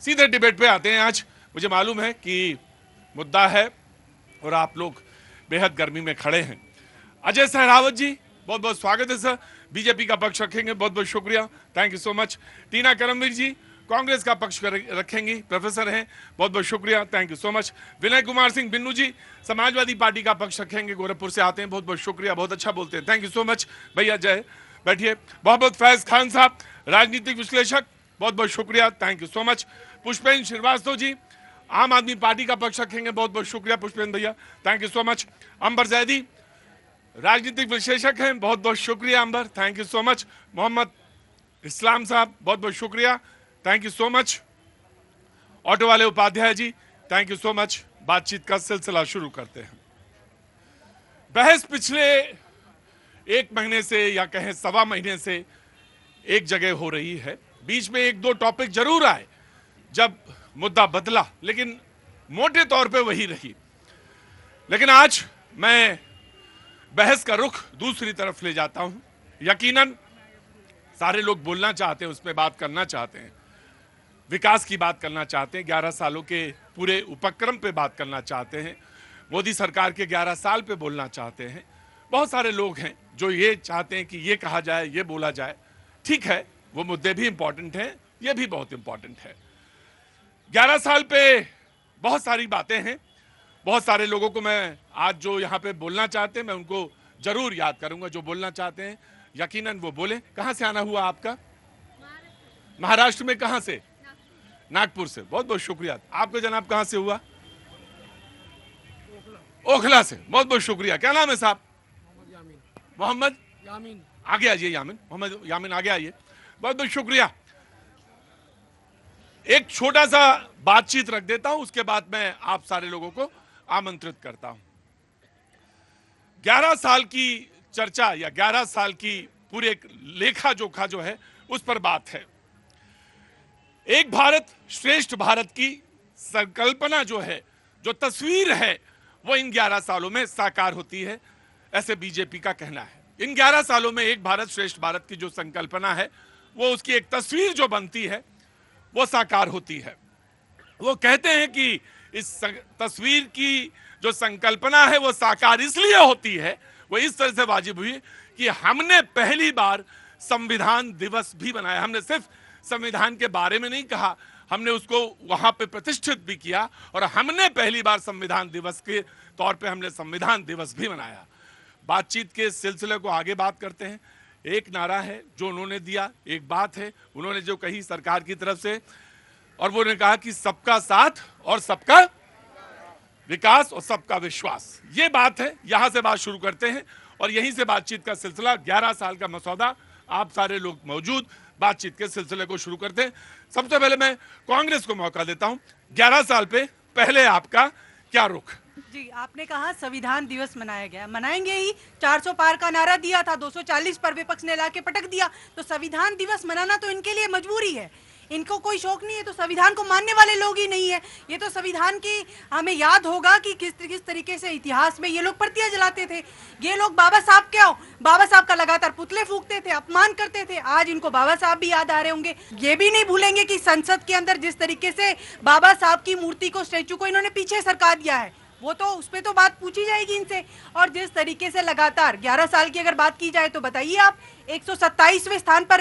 सीधे डिबेट पे आते हैं। आज मुझे मालूम है कि मुद्दा है और आप लोग बेहद गर्मी में खड़े हैं। अजय सहरावत जी, बहुत बहुत स्वागत है सर। बीजेपी का पक्ष रखेंगे, बहुत बहुत शुक्रिया, thank you so much. Tina Karamvir ji Congress का पक्ष रखेंगी, प्रोफेसर हैं, बहुत बहुत शुक्रिया, thank you so much. Vinay Kumar Singh Binnu ji Samajwadi Party का पक्ष रखेंगे, गोरखपुर से आते हैं, बहुत बहुत शुक्रिया, बहुत अच्छा बोलते हैं, थैंक यू सो मच भैया। जय, बैठिए। मोहम्मद फैज खान साहब राजनीतिक विश्लेषक, बहुत बहुत शुक्रिया, thank you so much. Pushpendra Shrivastava ji Aam Aadmi party का पक्ष रखेंगे, बहुत बहुत शुक्रिया पुष्पेंद्र भैया, thank you so much. Ambar Zaidi राजनीतिक विश्लेषक हैं, बहुत बहुत शुक्रिया Ambar, thank you so much. Mohammad Islam साहब बहुत बहुत शुक्रिया, thank you so much. Auto वाले Upadhyay ji thank you so much. बातचीत का सिलसिला शुरू करते हैं। बहस पिछले एक महीने से या कहें सवा महीने से एक जगह हो रही है। बीच में एक दो टॉपिक जरूर आए जब मुद्दा बदला, लेकिन मोटे तौर पे वही रही। लेकिन आज मैं बहस का रुख दूसरी तरफ ले जाता हूं। यकीनन सारे लोग बोलना चाहते हैं, उसमें बात करना चाहते हैं, विकास की बात करना चाहते हैं, 11 सालों के पूरे उपक्रम पे बात करना चाहते हैं, मोदी सरकार के 11 साल पे बोलना चाहते हैं। बहुत सारे लोग हैं जो ये चाहते हैं कि ये कहा जाए, ये बोला जाए। ठीक है, वो मुद्दे भी इंपॉर्टेंट हैं, ये भी बहुत इंपॉर्टेंट है। 11 साल पे बहुत सारी बातें हैं। बहुत सारे लोगों को मैं आज जो यहाँ पे बोलना चाहते हैं मैं उनको जरूर याद करूंगा, जो बोलना चाहते हैं यकीनन वो बोले। कहां से आना हुआ आपका? महाराष्ट्र में कहां से? नागपुर से, बहुत बहुत शुक्रिया। आपका जनाब कहां से हुआ? ओखला से, बहुत बहुत शुक्रिया। क्या नाम है साहब? मोहम्मद यामीन। आगे आइए यामीन, मोहम्मद यामीन आगे आइए, बहुत बहुत शुक्रिया। एक छोटा सा बातचीत रख देता हूं, उसके बाद मैं आप सारे लोगों को आमंत्रित करता हूं। 11 साल की चर्चा या 11 साल की पूरे लेखा जोखा जो है उस पर बात है। एक भारत श्रेष्ठ भारत की संकल्पना जो है, जो तस्वीर है, वो इन 11 सालों में साकार होती है, ऐसे बीजेपी का कहना है। इन 11 सालों में एक भारत श्रेष्ठ भारत की जो संकल्पना है, वो उसकी एक तस्वीर जो बनती है वो साकार होती है। वो कहते हैं कि इस तस्वीर की जो संकल्पना है वो साकार इसलिए होती है, वो इस तरह से वाजिब हुई कि हमने पहली बार संविधान दिवस भी मनाया। हमने सिर्फ संविधान के बारे में नहीं कहा, हमने उसको वहां पे प्रतिष्ठित भी किया और हमने पहली बार संविधान दिवस के तौर पे हमने संविधान दिवस भी मनाया। बातचीत के सिलसिले को आगे बात करते हैं। एक नारा है जो उन्होंने दिया, एक बात है उन्होंने जो कही सरकार की तरफ से, और वो ने कहा कि सबका साथ और सबका विकास और सबका विश्वास। ये बात है, यहां से बात शुरू करते हैं और यहीं से बातचीत का सिलसिला। 11 साल का मसौदा, आप सारे लोग मौजूद, बातचीत के सिलसिले को शुरू करते हैं। सबसे पहले मैं कांग्रेस को मौका देता हूं। 11 साल पे पहले आपका क्या रुख? जी, आपने कहा संविधान दिवस मनाया गया, मनाएंगे ही। 400 पार का नारा दिया था, 240 पर विपक्ष ने लाके पटक दिया, तो संविधान दिवस मनाना तो इनके लिए मजबूरी है। इनको कोई शौक नहीं है, तो संविधान को मानने वाले लोग ही नहीं है। ये तो संविधान की हमें याद होगा कि किस तरीके से इतिहास में ये लोग प्रतियां जलाते थे। ये लोग बाबा साहब क्या हो, बाबा साहब का लगातार पुतले फूंकते थे, अपमान करते थे। आज इनको बाबा साहब भी याद आ रहे होंगे। ये भी नहीं भूलेंगे कि संसद के अंदर जिस तरीके से बाबा साहब की मूर्ति को, स्टैचू को इन्होंने पीछे सरका दिया है, वो तो उस पर तो बात पूछी जाएगी इनसे। और जिस तरीके से लगातार 11 साल की अगर बात की जाए तो बताइए आप, 127वें स्थान पर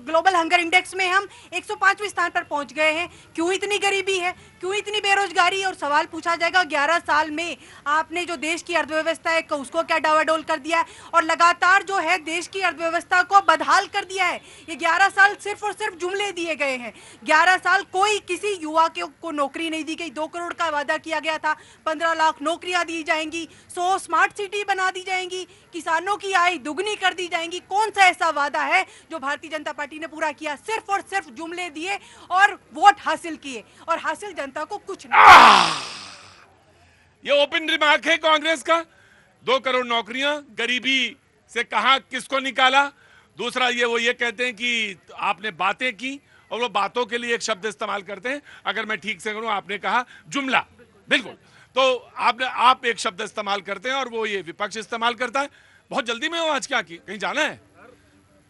ग्लोबल हंगर इंडेक्स में हम 105वें स्थान पर पहुंच गए हैं। क्यों इतनी गरीबी है, क्यों इतनी बेरोजगारी है? और सवाल पूछा जाएगा 11 साल में आपने जो देश की अर्थव्यवस्था है उसको क्या डावाडोल कर दिया है, और लगातार जो है देश की अर्थव्यवस्था को बदहाल कर दिया है। ये 11 साल सिर्फ और सिर्फ जुमले दिए गए हैं। 11 साल कोई किसी युवा को नौकरी नहीं दी गई। 2 करोड़ का वादा किया गया था, 15 लाख नौकरियां दी जाएंगी, 100 स्मार्ट सिटी बना दी जाएंगी, किसानों की आय दुगनी कर दी जाएंगी। कौन सा ऐसा वादा है जो भारतीय जनता पार्टी ने पूरा किया? सिर्फ और सिर्फ जुमले दिए और वोट हासिल किए, और हासिल जनता को कुछ नहीं। ये ओपन रिमार्क है कांग्रेस का। 2 करोड़ नौकरियां, गरीबी से कहां किसको निकाला? दूसरा ये कहते हैं कि आपने बातें की, और वो बातों के लिए एक शब्द इस्तेमाल करते हैं, अगर मैं ठीक से करूं, आपने कहा जुमला, बिल्कुल, तो आप एक शब्द इस्तेमाल करते हैं और वो ये विपक्ष इस्तेमाल करता है। बहुत जल्दी में हो आज, क्या की कहीं जाना है?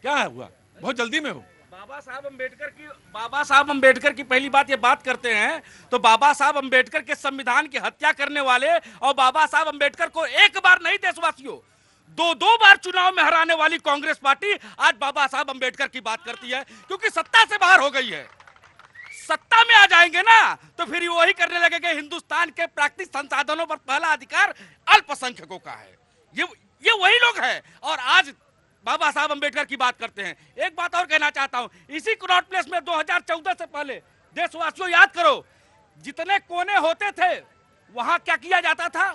क्या है हुआ? बहुत जल्दी में हो? बाबा साहब अंबेडकर की पहली बात ये बात करते हैं तो बाबा साहब अंबेडकर के संविधान की हत्या करने वाले और बाबा साहब अंबेडकर को एक बार नहीं देशवासियों दो बार चुनाव में हराने वाली कांग्रेस पार्टी आज बाबा साहब अंबेडकर की बात करती है, क्योंकि सत्ता से बाहर हो गई है। सत्ता में आ जाएंगे ना तो फिर वही करने लगेंगे। हिंदुस्तान के प्राकृतिक संसाधनों पर पहला अधिकार अल्पसंख्यकों का है। ये वही लोग हैं और आज बाबा साहब अंबेडकर की बात करते हैं। एक बात और कहना चाहता हूं, इसी कनॉट प्लेस में 2014 से पहले देशवासियों याद करो, जितने कोने होते थे वहां क्या किया जाता था?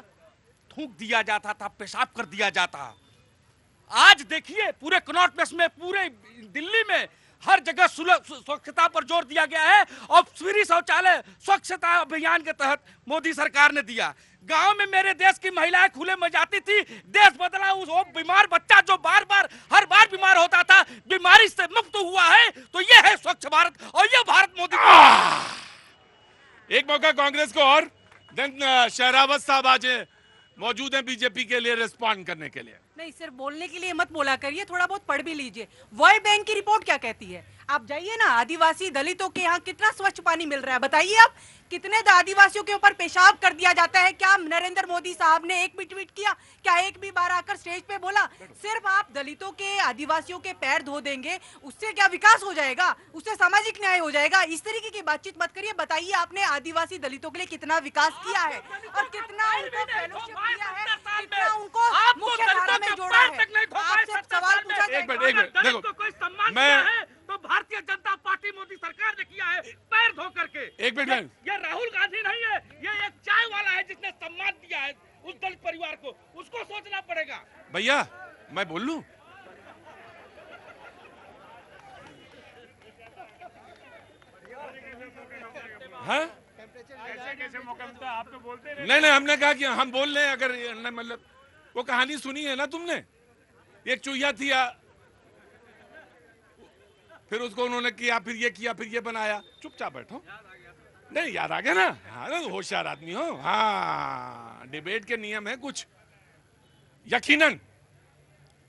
थूक दिया जाता था, पेशाब कर दिया जाता। आज देखिए पूरे कनॉट प्लेस में, पूरे दिल्ली में हर जगह स्वच्छता पर जोर दिया गया है और फ्री शौचालय स्वच्छता अभियान के तहत मोदी सरकार ने दिया। गांव में मेरे देश की महिलाएं खुले में जाती थी, देश बदला। वो बीमार बच्चा जो हर बार बीमार होता था, बीमारी से मुक्त हुआ है। तो ये है स्वच्छ भारत और ये भारत मोदी। एक मौका कांग्रेस को और देन शहरावत साहब आज मौजूद हैं बीजेपी के लिए रिस्पॉन्ड करने के लिए। नहीं, सिर्फ बोलने के लिए मत बोला करिए, थोड़ा बहुत पढ़ भी लीजिए। वर्ल्ड बैंक की रिपोर्ट क्या कहती है? आप जाइए ना, आदिवासी दलितों के यहाँ कितना स्वच्छ पानी मिल रहा है बताइए आप। कितने आदिवासियों के ऊपर पेशाब कर दिया जाता है। क्या नरेंद्र मोदी साहब ने एक भी ट्वीट किया? क्या एक भी बार आकर स्टेज पे बोला? सिर्फ आप दलितों के, आदिवासियों के पैर धो देंगे, उससे क्या विकास हो जाएगा? उससे सामाजिक न्याय हो जाएगा? इस तरीके की बातचीत मत करिए। बताइए आपने आदिवासी दलितों के लिए कितना विकास किया है और कितना उनको फेलोशिप दिया है, कितना उनको मुख्य धारा में जोड़ा है। आपसे सवाल पूछा एक मिनट देखो, कोई सम्मान मैं तो भारतीय जनता पार्टी मोदी सरकार ने किया है, पैर धो करके। एक मिनट, ये राहुल गांधी नहीं है, ये एक चाय वाला है जिसने सम्मान दिया है उस दलित परिवार को। उसको सोचना पड़ेगा। भैया मैं बोल लूं? हाँ? कैसे मौका मिलता है? आप तो बोलते रहे। नहीं, हमने कहा कि हम बोल रहे हैं। अगर मतलब वो कहानी सुनी है ना तुमने, एक चूहिया थी, फिर उसको उन्होंने किया, फिर ये किया, फिर ये बनाया। चुपचाप बैठो। नहीं याद आ गया ना? हाँ, होशियार आदमी हो। हाँ, डिबेट के नियम है कुछ। यकीनन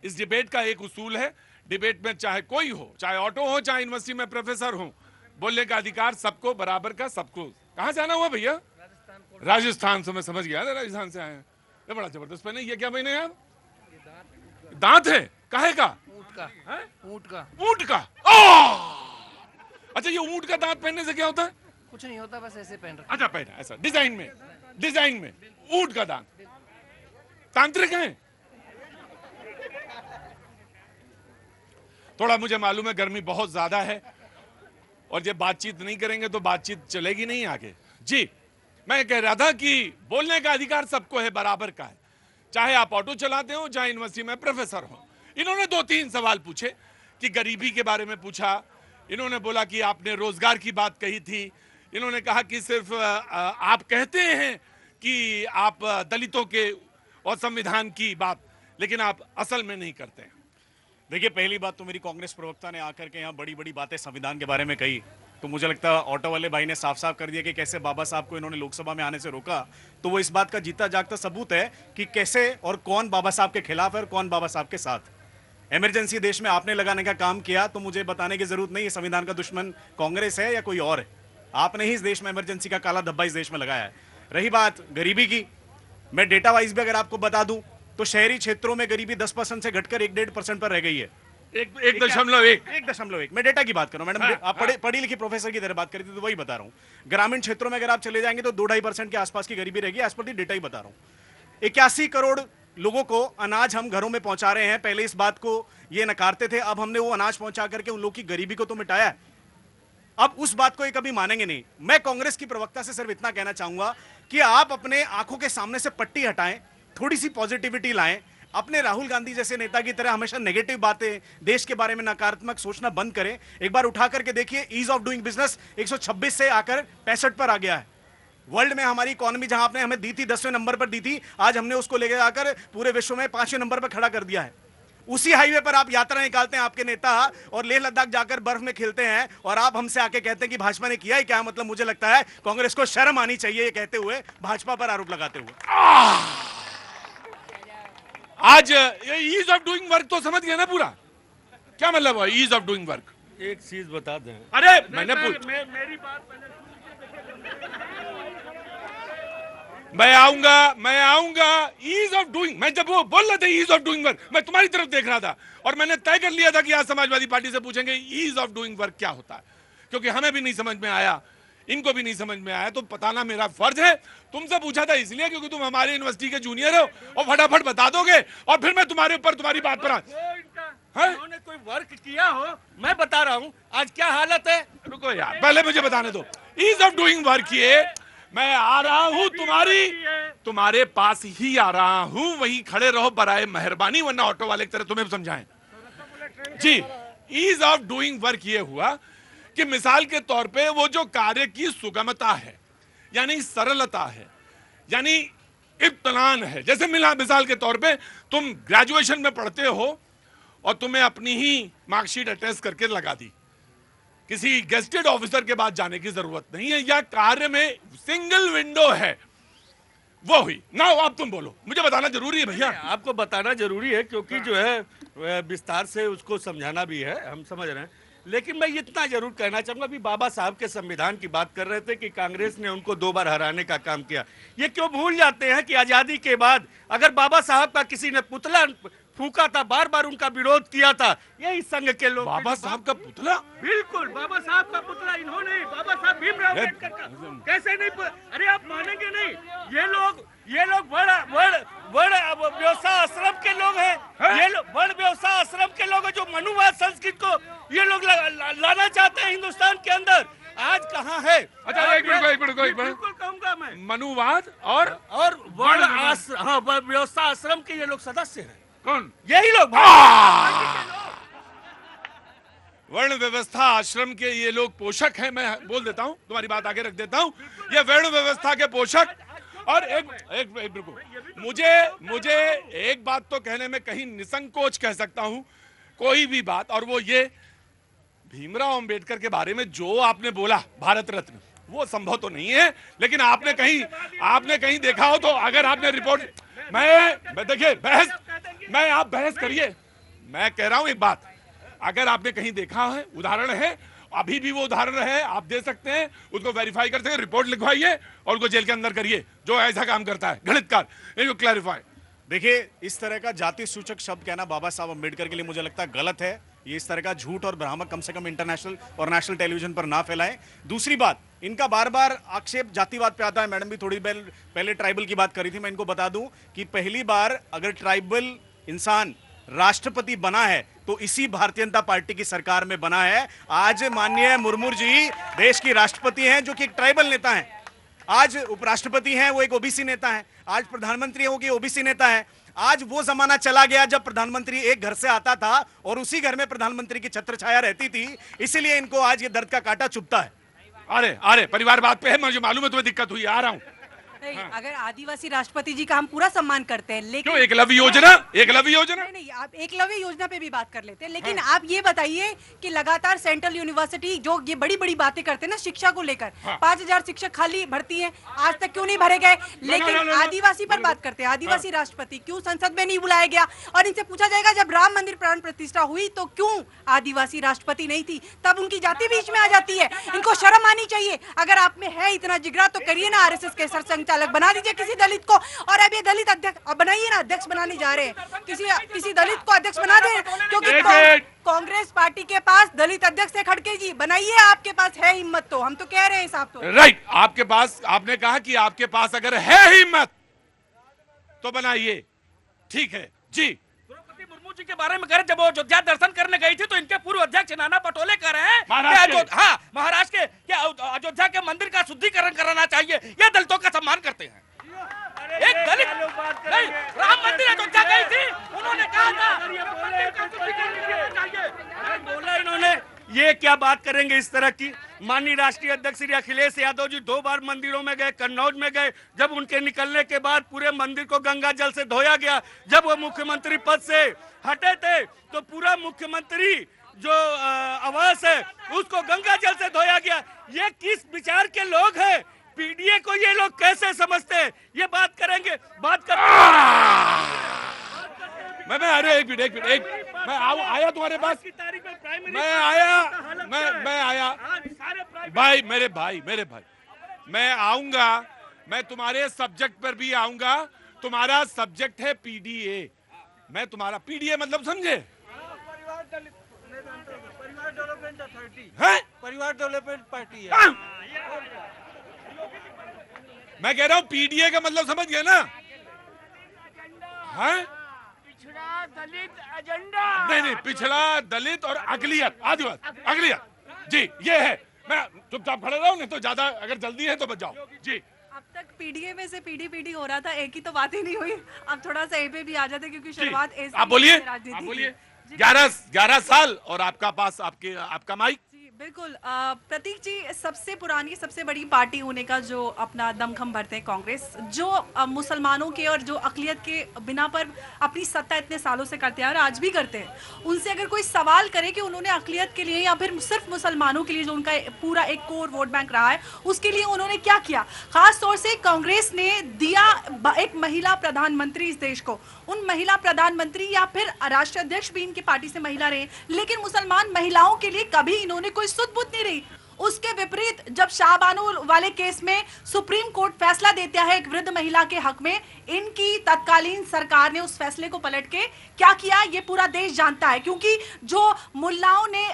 इस डिबेट का एक उसूल है, डिबेट में चाहे कोई हो, चाहे ऑटो हो, चाहे यूनिवर्सिटी में प्रोफेसर हो, बोलने का अधिकार सबको बराबर का। सबको कहां से आना हुआ भैया? राजस्थान से। मैं समझ गया था राजस्थान से आए हैं। ये बड़ा जबरदस्त पहने। ये क्या पहने यार? दांत है काहे का? ऊंट का। अच्छा, ये ऊंट का दांत पहनने से क्या होता है? कुछ नहीं होता, बस ऐसे पहन रखा। अच्छा, पहना ऐसा डिजाइन में ऊंट का दांत। तांत्रिक है। थोड़ा मुझे मालूम है गर्मी बहुत ज्यादा है और ये बातचीत नहीं करेंगे तो बातचीत चलेगी नहीं आगे। जी, मैं कह रहा था कि बोलने का अधिकार सबको है, बराबर का है। चाहे आप ऑटो चलाते हो, चाहे यूनिवर्सिटी में प्रोफेसर हो। इन्होंने 2-3 सवाल पूछे कि गरीबी के बारे में पूछा, इन्होंने बोला कि आपने रोजगार की बात कही थी, इन्होंने कहा कि सिर्फ आप कहते हैं कि आप दलितों के और संविधान की बात, लेकिन आप असल में नहीं करते हैं। देखिए, पहली बात तो मेरी कांग्रेस प्रवक्ता ने आकर के यहाँ बड़ी बड़ी बातें संविधान के बारे में कही, तो मुझे लगता है ऑटो वाले भाई ने साफ साफ कर दिया कि कैसे बाबा साहब को इन्होंने लोकसभा में आने से रोका। तो वो इस बात का जीता जागता सबूत है कि कैसे और कौन बाबा साहब के खिलाफ है और कौन बाबा साहब के साथ। इमरजेंसी देश में आपने लगाने का काम किया, तो मुझे बताने की जरूरत नहीं है संविधान का दुश्मन कांग्रेस है या कोई और है। आपने ही इस देश में इमरजेंसी का काला धब्बा इस देश में लगाया है। रही बात गरीबी की, मैं डेटा वाइज भी अगर आपको बता दूं तो शहरी क्षेत्रों में गरीबी 10% से घटकर 1-1.5% पर रह गई है। 1.1। मैं डेटा की बात कर रहा हूं मैडम। आप पढ़ी लिखी प्रोफेसर की तरह बात करी थी तो वही बता रहा हूं। ग्रामीण क्षेत्रों में अगर आप चले जाएंगे तो 2-2.5% के आसपास की गरीबी रहेगी। एज पर दी डेटा ही बता रहा हूं। 81 करोड़ लोगों को अनाज हम घरों में पहुंचा रहे हैं। पहले इस बात को ये नकारते थे, अब हमने वो अनाज पहुंचा करके उन लोगों की गरीबी को तो मिटाया है। अब उस बात को ये कभी मानेंगे नहीं। मैं कांग्रेस की प्रवक्ता से सिर्फ इतना कहना चाहूंगा कि आप अपने आंखों के सामने से पट्टी हटाएं, थोड़ी सी पॉजिटिविटी लाएं। अपने राहुल गांधी जैसे नेता की तरह हमेशा नेगेटिव बातें, देश के बारे में नकारात्मक सोचना बंद करें। एक बार उठा करके देखिए, ईज ऑफ डूइंग बिजनेस 126 से आकर 65 पर आ गया है। वर्ल्ड में हमारी इकोनॉमी जहां आपने हमें दी थी 10वें नंबर पर दी थी, आज हमने उसको लेकर आकर पूरे विश्व में 5वें नंबर पर खड़ा कर दिया है। उसी हाईवे पर आप यात्रा निकालते हैं आपके नेता और लेह लद्दाख जाकर बर्फ में खेलते हैं और आप हमसे आके कहते हैं कि भाजपा ने किया ही क्या। मतलब मुझे लगता है कांग्रेस को शर्म आनी चाहिए ये कहते हुए, भाजपा पर आरोप लगाते हुए। आज ईज ऑफ डूइंग वर्क तो समझ गया ना पूरा? क्या मतलब है ईज ऑफ डूइंग वर्क? एक चीज बता दें। अरे मैंने पूछ मेरी बात मैं आऊंगा ईज ऑफ डूइंग। मैं जब वो बोल रहे थे ईज ऑफ डूइंग वर्क, मैं तुम्हारी तरफ देख रहा था और मैंने तय कर लिया था कि आज समाजवादी पार्टी से पूछेंगे ईज ऑफ डूइंग वर्क क्या होता है, क्योंकि हमें भी नहीं समझ में आया, इनको भी नहीं समझ में आया, तो बताना मेरा फर्ज है। तुमसे पूछा था इसलिए क्योंकि तुम हमारे यूनिवर्सिटी के जूनियर हो और फटाफट बता दोगे और फिर मैं तुम्हारे ऊपर तुम्हारी बात पर उन्होंने कोई वर्क किया हो, मैं बता रहा हूँ आज क्या हालत है। रुको यार, पहले मुझे बताने दो। ईज ऑफ डूइंग वर्क ये मैं आ रहा हूं तुम्हारे पास ही आ रहा हूं, वहीं खड़े रहो बराए मेहरबानी, वरना ऑटो वाले की तरह तुम्हें समझाएं। जी, ईज ऑफ डूइंग वर्क ये हुआ कि मिसाल के तौर पे वो जो कार्य की सुगमता है, यानी सरलता है, यानी इत्तलान है। जैसे मिसाल के तौर पे तुम ग्रेजुएशन में पढ़ते हो और तुम्हें अपनी ही मार्कशीट अटैच करके लगा दी, किसी गेस्टेड ऑफिसर के पास जाने की जरूरत नहीं है, या कार्य में सिंगल विंडो है, वो हुई ना। अब तुम बोलो, मुझे बताना जरूरी है भैया। आपको बताना जरूरी है क्योंकि जो है विस्तार से उसको समझाना भी है, हम समझ रहे हैं। लेकिन मैं इतना जरूर कहना चाहूंगा, अभी बाबा साहब के संविधान की बात कर रहे थे कि कांग्रेस ने उनको 2 बार हराने का काम किया। ये क्यों भूल जाते हैं कि आजादी के बाद अगर बाबा साहब का किसी ने पुतला फूका था, बार बार उनका विरोध किया था, यही संघ के लोग। बाबा साहब का पुतला? बिल्कुल, बाबा साहब का पुतला इन्होंने, बाबा साहब भीमराव अम्बेडकर का। कैसे नहीं अरे आप मानेंगे नहीं, ये लोग वर्ण व्यवसाय आश्रम के लोग हैं। ये लोग वर्ण व्यवसाय आश्रम के लोग हैं जो मनुवाद संस्कृति को ये लोग लाना चाहते हैं हिंदुस्तान के अंदर। आज कहाँ है? अच्छा एक मिनट बिल्कुल कहूंगा मैं, मनुवाद और वर्ण आश्रम, हाँ, व्यवसाय आश्रम के ये लोग सदस्य हैं। कौन? यही लोग। वर्ण व्यवस्था आश्रम के ये लोग पोषक हैं। मैं बोल देता हूं, तुम्हारी बात आगे रख देता हूं। ये वर्ण व्यवस्था के पोषक। और एक रुको, मुझे एक बात तो कहने में कहीं निसंकोच कह सकता हूं, कोई भी बात, और वो ये भीमराव अंबेडकर के बारे में जो आपने बोला, भारत रत्न, वो संभव तो नहीं है, लेकिन आपने कहीं देखा हो तो अगर आपने रिपोर्ट, मैं देखिए आप बहस करिए, मैं कह रहा हूं एक बात, अगर आपने कहीं देखा है, उदाहरण है, अभी भी वो उदाहरण है, आप दे सकते हैं, उसको वेरीफाई कर सकते हैं, रिपोर्ट लिखवाइए और उसको जेल के अंदर करिए, जो ऐसा काम करता है गणितकार, इनको क्लैरिफाई। देखिए, इस तरह का जाति सूचक शब्द कहना बाबा साहब अम्बेडकर के लिए मुझे लगता है गलत है। ये इस तरह का झूठ और भ्रामक कम से कम इंटरनेशनल और नेशनल टेलीविजन पर ना फैलाएं। दूसरी बात, इनका बार बार आक्षेप जातिवाद पे आता है। मैडम भी थोड़ी पहले ट्राइबल की बात करी थी। मैं इनको बता दूं कि पहली बार अगर ट्राइबल इंसान राष्ट्रपति बना है तो इसी भारतीय जनता पार्टी की सरकार में बना है। आज माननीय मुर्मू जी देश की राष्ट्रपति हैं, जो कि एक ट्राइबल नेता हैं। आज उपराष्ट्रपति हैं, वो एक ओबीसी नेता है। आज प्रधानमंत्री है, वो ओबीसी नेता है। आज वो जमाना चला गया जब प्रधानमंत्री एक घर से आता था और उसी घर में प्रधानमंत्री की छत्र छाया रहती थी। इसीलिए इनको आज ये दर्द का कांटा चुभता है। अरे परिवार बात पे है, मुझे मालूम है तुम्हें दिक्कत हुई, आ रहा हूं। नहीं, अगर आदिवासी राष्ट्रपति जी का हम पूरा सम्मान करते हैं, लेकिन क्यों एकलव्य योजना नहीं, आप एकलव्य योजना पे भी बात कर लेते हैं, लेकिन आप ये बताइए कि लगातार सेंट्रल यूनिवर्सिटी जो ये बड़ी बड़ी बातें करते हैं ना शिक्षा को लेकर, 5000 शिक्षक खाली भर्ती हैं, आज तक क्यों नहीं भरे गए? लेकिन आदिवासी पर बात करते हैं, आदिवासी राष्ट्रपति क्यों संसद में नहीं बुलाया गया? और इनसे पूछा जाएगा जब राम मंदिर प्राण प्रतिष्ठा हुई तो क्यों आदिवासी राष्ट्रपति नहीं थी? तब उनकी जाति बीच में आ जाती है। इनको शर्म आनी चाहिए। अगर आप में है इतना जिगरा तो करिए ना, आरएसएस के सरसंघचालक बना दीजिए किसी दलित को। और अब ये दलित अध्यक्ष बनाइए ना, अध्यक्ष बनाने जा रहे हैं, किसी दलित को अध्यक्ष बना दें, क्योंकि कांग्रेस पार्टी के पास दलित अध्यक्ष है। खड़गे जी बनाइए, आपके पास है हिम्मत तो, हम तो कह रहे हैं साहब। तो राइट, आपके पास, आपने कहा कि आपके पास अगर है हिम्मत तो बनाइए, ठीक है जी। द्रौपदी मुर्मू जी के बारे में करें, जब वो अयोध्या दर्शन करने गई थी तो इनके पूर्व अध्यक्ष नाना पटोले कह रहे हैं महाराष्ट्र के क्या अयोध्या के मंदिर का शुद्धिकरण कराना चाहिए। ये दलितों का सम्मान करते हैं। एक दलित नहीं, राम मंदिर अयोध्या गई थी, उन्होंने कहा था बोला इन्होंने। ये क्या बात करेंगे इस तरह की? माननीय राष्ट्रीय अध्यक्ष श्री अखिलेश यादव जी 2 बार मंदिरों में गए, कन्नौज में गए। जब उनके निकलने के बाद पूरे मंदिर को गंगा जल से धोया गया। जब वो मुख्यमंत्री पद से हटे थे तो पूरा मुख्यमंत्री जो आवास है उसको गंगा जल से धोया गया। ये किस विचार के लोग हैं? पीडीए को ये लोग कैसे समझते हैं? ये बात करेंगे, बात कर मैं अरे एक मिनट मैं आया तुम्हारे पास, मैं आया मैं आया आज सारे प्राइवेट भाई, मेरे भाई, मैं आऊंगा, मैं तुम्हारे सब्जेक्ट पर भी आऊंगा। तुम्हारा सब्जेक्ट है पीडीए, मैं तुम्हारा पीडीए मतलब समझे? परिवार डेवलपमेंट अथॉरिटी, हैं? परिवार डेवलपमेंट पार्टी है। हाँ? मैं कह रहा हूं पीडीए का मतलब समझ गए ना? हैं? पिछड़ा दलित एजेंडा। नहीं, पिछड़ा दलित और अकलियत आदिवासी अकलियत, जी ये है। मैं चुपचाप खड़े रहो, नहीं तो ज्यादा अगर जल्दी है तो बच जाओ जी। अब तक पीडीए में से पीडी हो रहा था, एक ही तो बात ही नहीं हुई। अब थोड़ा सा ए पे भी आ जाते क्योंकि शुरुआत ए से आप बोलिए, ही राजनीति आप की। बोलिए। जी, 11 साल और आपका पास आपका माइक। जी बिल्कुल। प्रतीक जी, सबसे पुरानी सबसे बड़ी पार्टी होने का जो अपना दमखम भरते हैं कांग्रेस, जो मुसलमानों के और जो अकलियत के बिना पर अपनी सत्ता इतने सालों से करते हैं और आज भी करते हैं, उनसे अगर कोई सवाल करे कि उन्होंने अकलियत के लिए या फिर सिर्फ मुसलमानों के लिए जो उनका पूरा एक कोर वोट बैंक रहा है उसके लिए उन्होंने क्या किया, खास तौर से कांग्रेस ने दिया एक महिला प्रधानमंत्री इस देश को, उन महिला प्रधानमंत्री या फिर राष्ट्रीय अध्यक्ष भी इनकी पार्टी से महिला रहे, लेकिन मुसलमान महिलाओं के लिए कभी इन्होंने कोई सुध-बुध नहीं रही। उसके विपरीत जब शाहबानो वाले केस में सुप्रीम कोर्ट फैसला देता है एक वृद्ध महिला के हक में, इनकी तत्कालीन सरकार ने उस फैसले को पलट के क्या किया ये पूरा देश जानता है, क्योंकि जो मुल्लाओं ने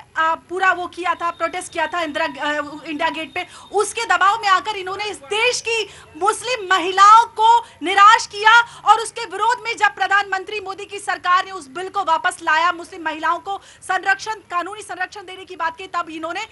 पूरा वो किया था, प्रोटेस्ट किया था इंडिया गेट पे, उसके दबाव में आकर इन्होंने इस देश की मुस्लिम महिलाओं को निराश किया और उसके विरोध में जब प्रधानमंत्री मोदी की सरकार ने उस बिल को वापस लाया, मुस्लिम महिलाओं को संरक्षण, कानूनी संरक्षण देने की बात की, तब इन्होंने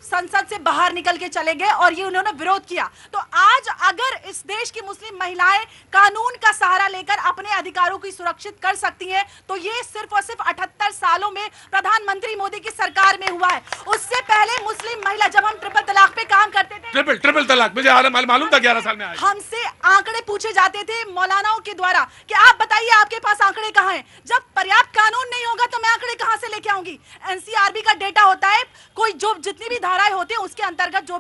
संसद से बाहर निकल के चले गए और ये उन्होंने विरोध किया। तो आज अगर इस देश की मुस्लिम महिलाएं कानून का सहारा लेकर अपने अधिकारों की सुरक्षित कर सकती हैं, तो ये सिर्फ और सिर्फ 78 सालों में प्रधानमंत्री मोदी की सरकार में हुआ है। उससे पहले मुस्लिम महिला, जब हम ट्रिपल तलाक पे काम करते थे, ट्रिपल तलाक मुझे मालूम था 11 साल में आया। हमसे आंकड़े पूछे जाते थे मौलानाओं के द्वारा कि आप बताइए आपके पास आंकड़े कहाँ हैं। जब पर्याप्त कानून नहीं होगा तो मैं आंकड़े कहाँ से लेके आऊंगी। एनसीआरबी का डेटा होता है, कोई जो जितनी भी धाराएं होती हैं उसके अंतर्गत जो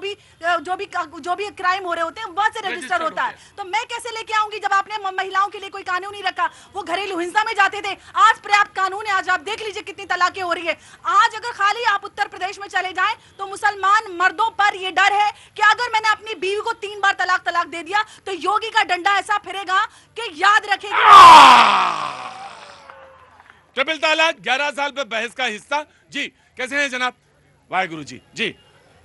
भी क्राइम हो रहे होते हैं वहां से रजिस्टर होता है। तो मैं कैसे लेके आऊंगी जब आपने महिलाओं के लिए कोई कानून नहीं रखा। वो घरेलू हिंसा में जाते थे, आज पर्याप्त कानून है। आज आप देख लीजिए कितनी तलाकें हो रही है। आज अगर खाली आप उत्तर प्रदेश में चले जाएं तो मुसलमान मर्दों पर यह डर है कि अगर मैंने अपनी बीवी को 3 बार तलाक दे दिया तो योगी का डंडा ऐसा फिरेगा कि याद रखेगी। ट्रिपल तलाक 11 साल पे बहस का हिस्सा। जी कैसे हैं जनाब? वाहेगुरु जी। जी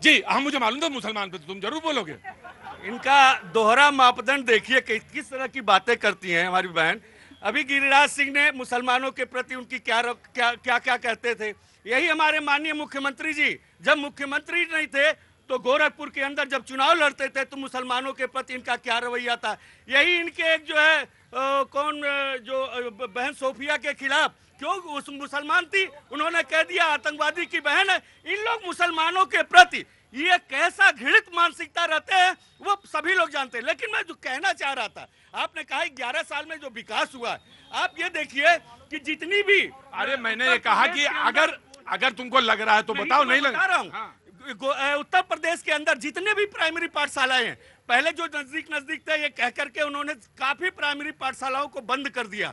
जी, हम मुझे मालूम था मुसलमान पे तो तुम जरूर बोलोगे। इनका दोहरा मापदंड देखिए कि किस तरह की बातें करती हैं हमारी बहन। अभी गिरिराज सिंह ने मुसलमानों के प्रति उनकी क्या कहते थे। यही हमारे माननीय मुख्यमंत्री जी जब मुख्यमंत्री नहीं थे तो गोरखपुर के अंदर जब चुनाव लड़ते थे तो मुसलमानों के प्रति इनका क्या रवैया था। यही इनके एक जो है बहन सोफिया के खिलाफ, क्यों उस मुसलमान थी, उन्होंने कह दिया आतंकवादी की बहन है। इन लोग मुसलमानों के प्रति ये कैसा घृणित मानसिकता रहते हैं वो सभी लोग जानते हैं। लेकिन मैं जो कहना चाह रहा था, आपने कहा 11 साल में जो विकास हुआ है, आप ये देखिए कि जितनी भी, अरे मैंने ये कहा कि अगर तुमको लग रहा है तो बताओ, नहीं लग रहा हूँ। उत्तर प्रदेश के अंदर जितने भी प्राइमरी पाठशालाएं हैं, पहले जो नजदीक थे ये कह करके उन्होंने काफी प्राइमरी पाठशालाओं को बंद कर दिया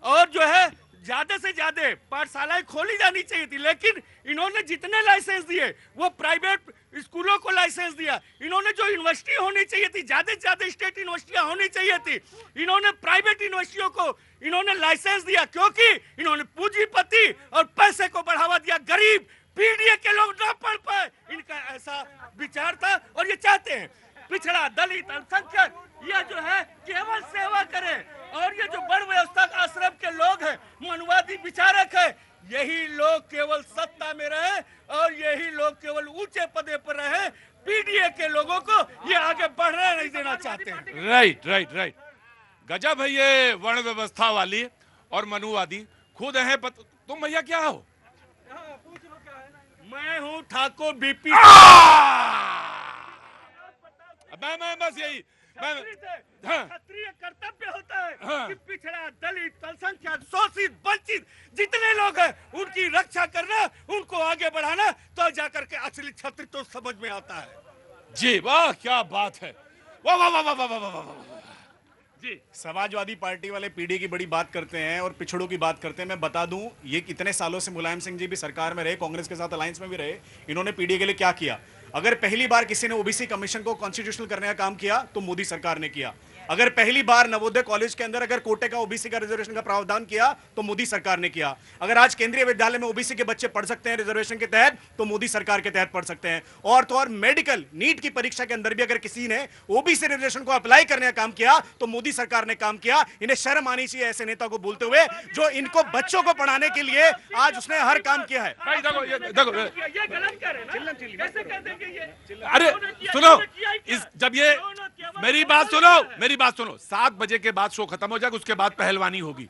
और जो है ज्यादा से ज्यादा पाठशालाएं खोली जानी चाहिए थी। लेकिन इन्होंने जितने लाइसेंस दिए वो प्राइवेट स्कूलों को लाइसेंस दिया। इन्होंने जो यूनिवर्सिटी होनी चाहिए थी, ज्यादा से ज्यादा स्टेट यूनिवर्सिटियां होनी चाहिए थी, इन्होंने प्राइवेट यूनिवर्सिटियों को इन्होंने लाइसेंस दिया, क्योंकि इन्होंने पूंजीपति और पैसे को बढ़ावा दिया। गरीब पीडीए के लोग ना पढ़ पाए, इनका ऐसा विचार था और ये चाहते हैं पिछड़ा दलित अल्पसंख्यक यह जो है केवल सेवा करे। और ये जो बड़ व्यवस्था का आश्रम के लोग हैं, मनुवादी विचारक है, यही लोग केवल सत्ता में रहे और यही लोग केवल ऊंचे पदे पर रहे। पीडीए के लोगों को ये आगे बढ़ने नहीं देना चाहते हैं। राइट। गजब है ये वर्ण व्यवस्था वाली और मनुवादी खुद है। तुम भैया क्या हो? मैं हूँ ठाकुर बीपी। मैं बस यही क्षत्रिय कर्तव्य होता है कि पिछड़ा दलित अल्पसंख्यक शोषित वंचित जितने लोग हैं उनकी रक्षा करना, उनको आगे बढ़ाना, तो जाकर के असली क्षत्रिय तो समझ में आता है। जी वाह क्या बात है, वाह वाह वाह वाह वाह वाह वाह। जी समाजवादी पार्टी वाले पीढ़ी की बड़ी बात करते हैं और पिछड़ों की बात करते हैं। मैं बता दूं, ये कितने सालों से मुलायम सिंह जी भी सरकार में रहे, कांग्रेस के साथ अलायंस में भी रहे, इन्होंने पीढ़ी के लिए क्या किया? अगर पहली बार किसी ने ओबीसी कमीशन को कॉन्स्टिट्यूशनल करने का काम किया तो मोदी सरकार ने किया। अगर पहली बार नवोदय कॉलेज के अंदर अगर कोटे का ओबीसी का रिजर्वेशन का प्रावधान किया तो मोदी सरकार ने किया। अगर आज केंद्रीय विद्यालय में ओबीसी के बच्चे पढ़ सकते हैं रिजर्वेशन के तहत तो मोदी सरकार के तहत पढ़ सकते हैं। और तो और मेडिकल नीट की परीक्षा के अंदर भी अगर किसी ने ओबीसी रिजर्वेशन को अप्लाई करने का काम किया तो मोदी सरकार ने काम किया। इन्हें शर्म आनी चाहिए ऐसे नेता को बोलते हुए जो इनको बच्चों को पढ़ाने के लिए आज उसने हर काम किया है। भाई देखो ये गलत कर रहे हैं ना, कैसे कर देंगे ये? अरे सुनो, इस जब ये मेरी बात सुनो 7 बजे के बाद शो खत्म हो जाएगा, उसके बाद पहलवानी होगी,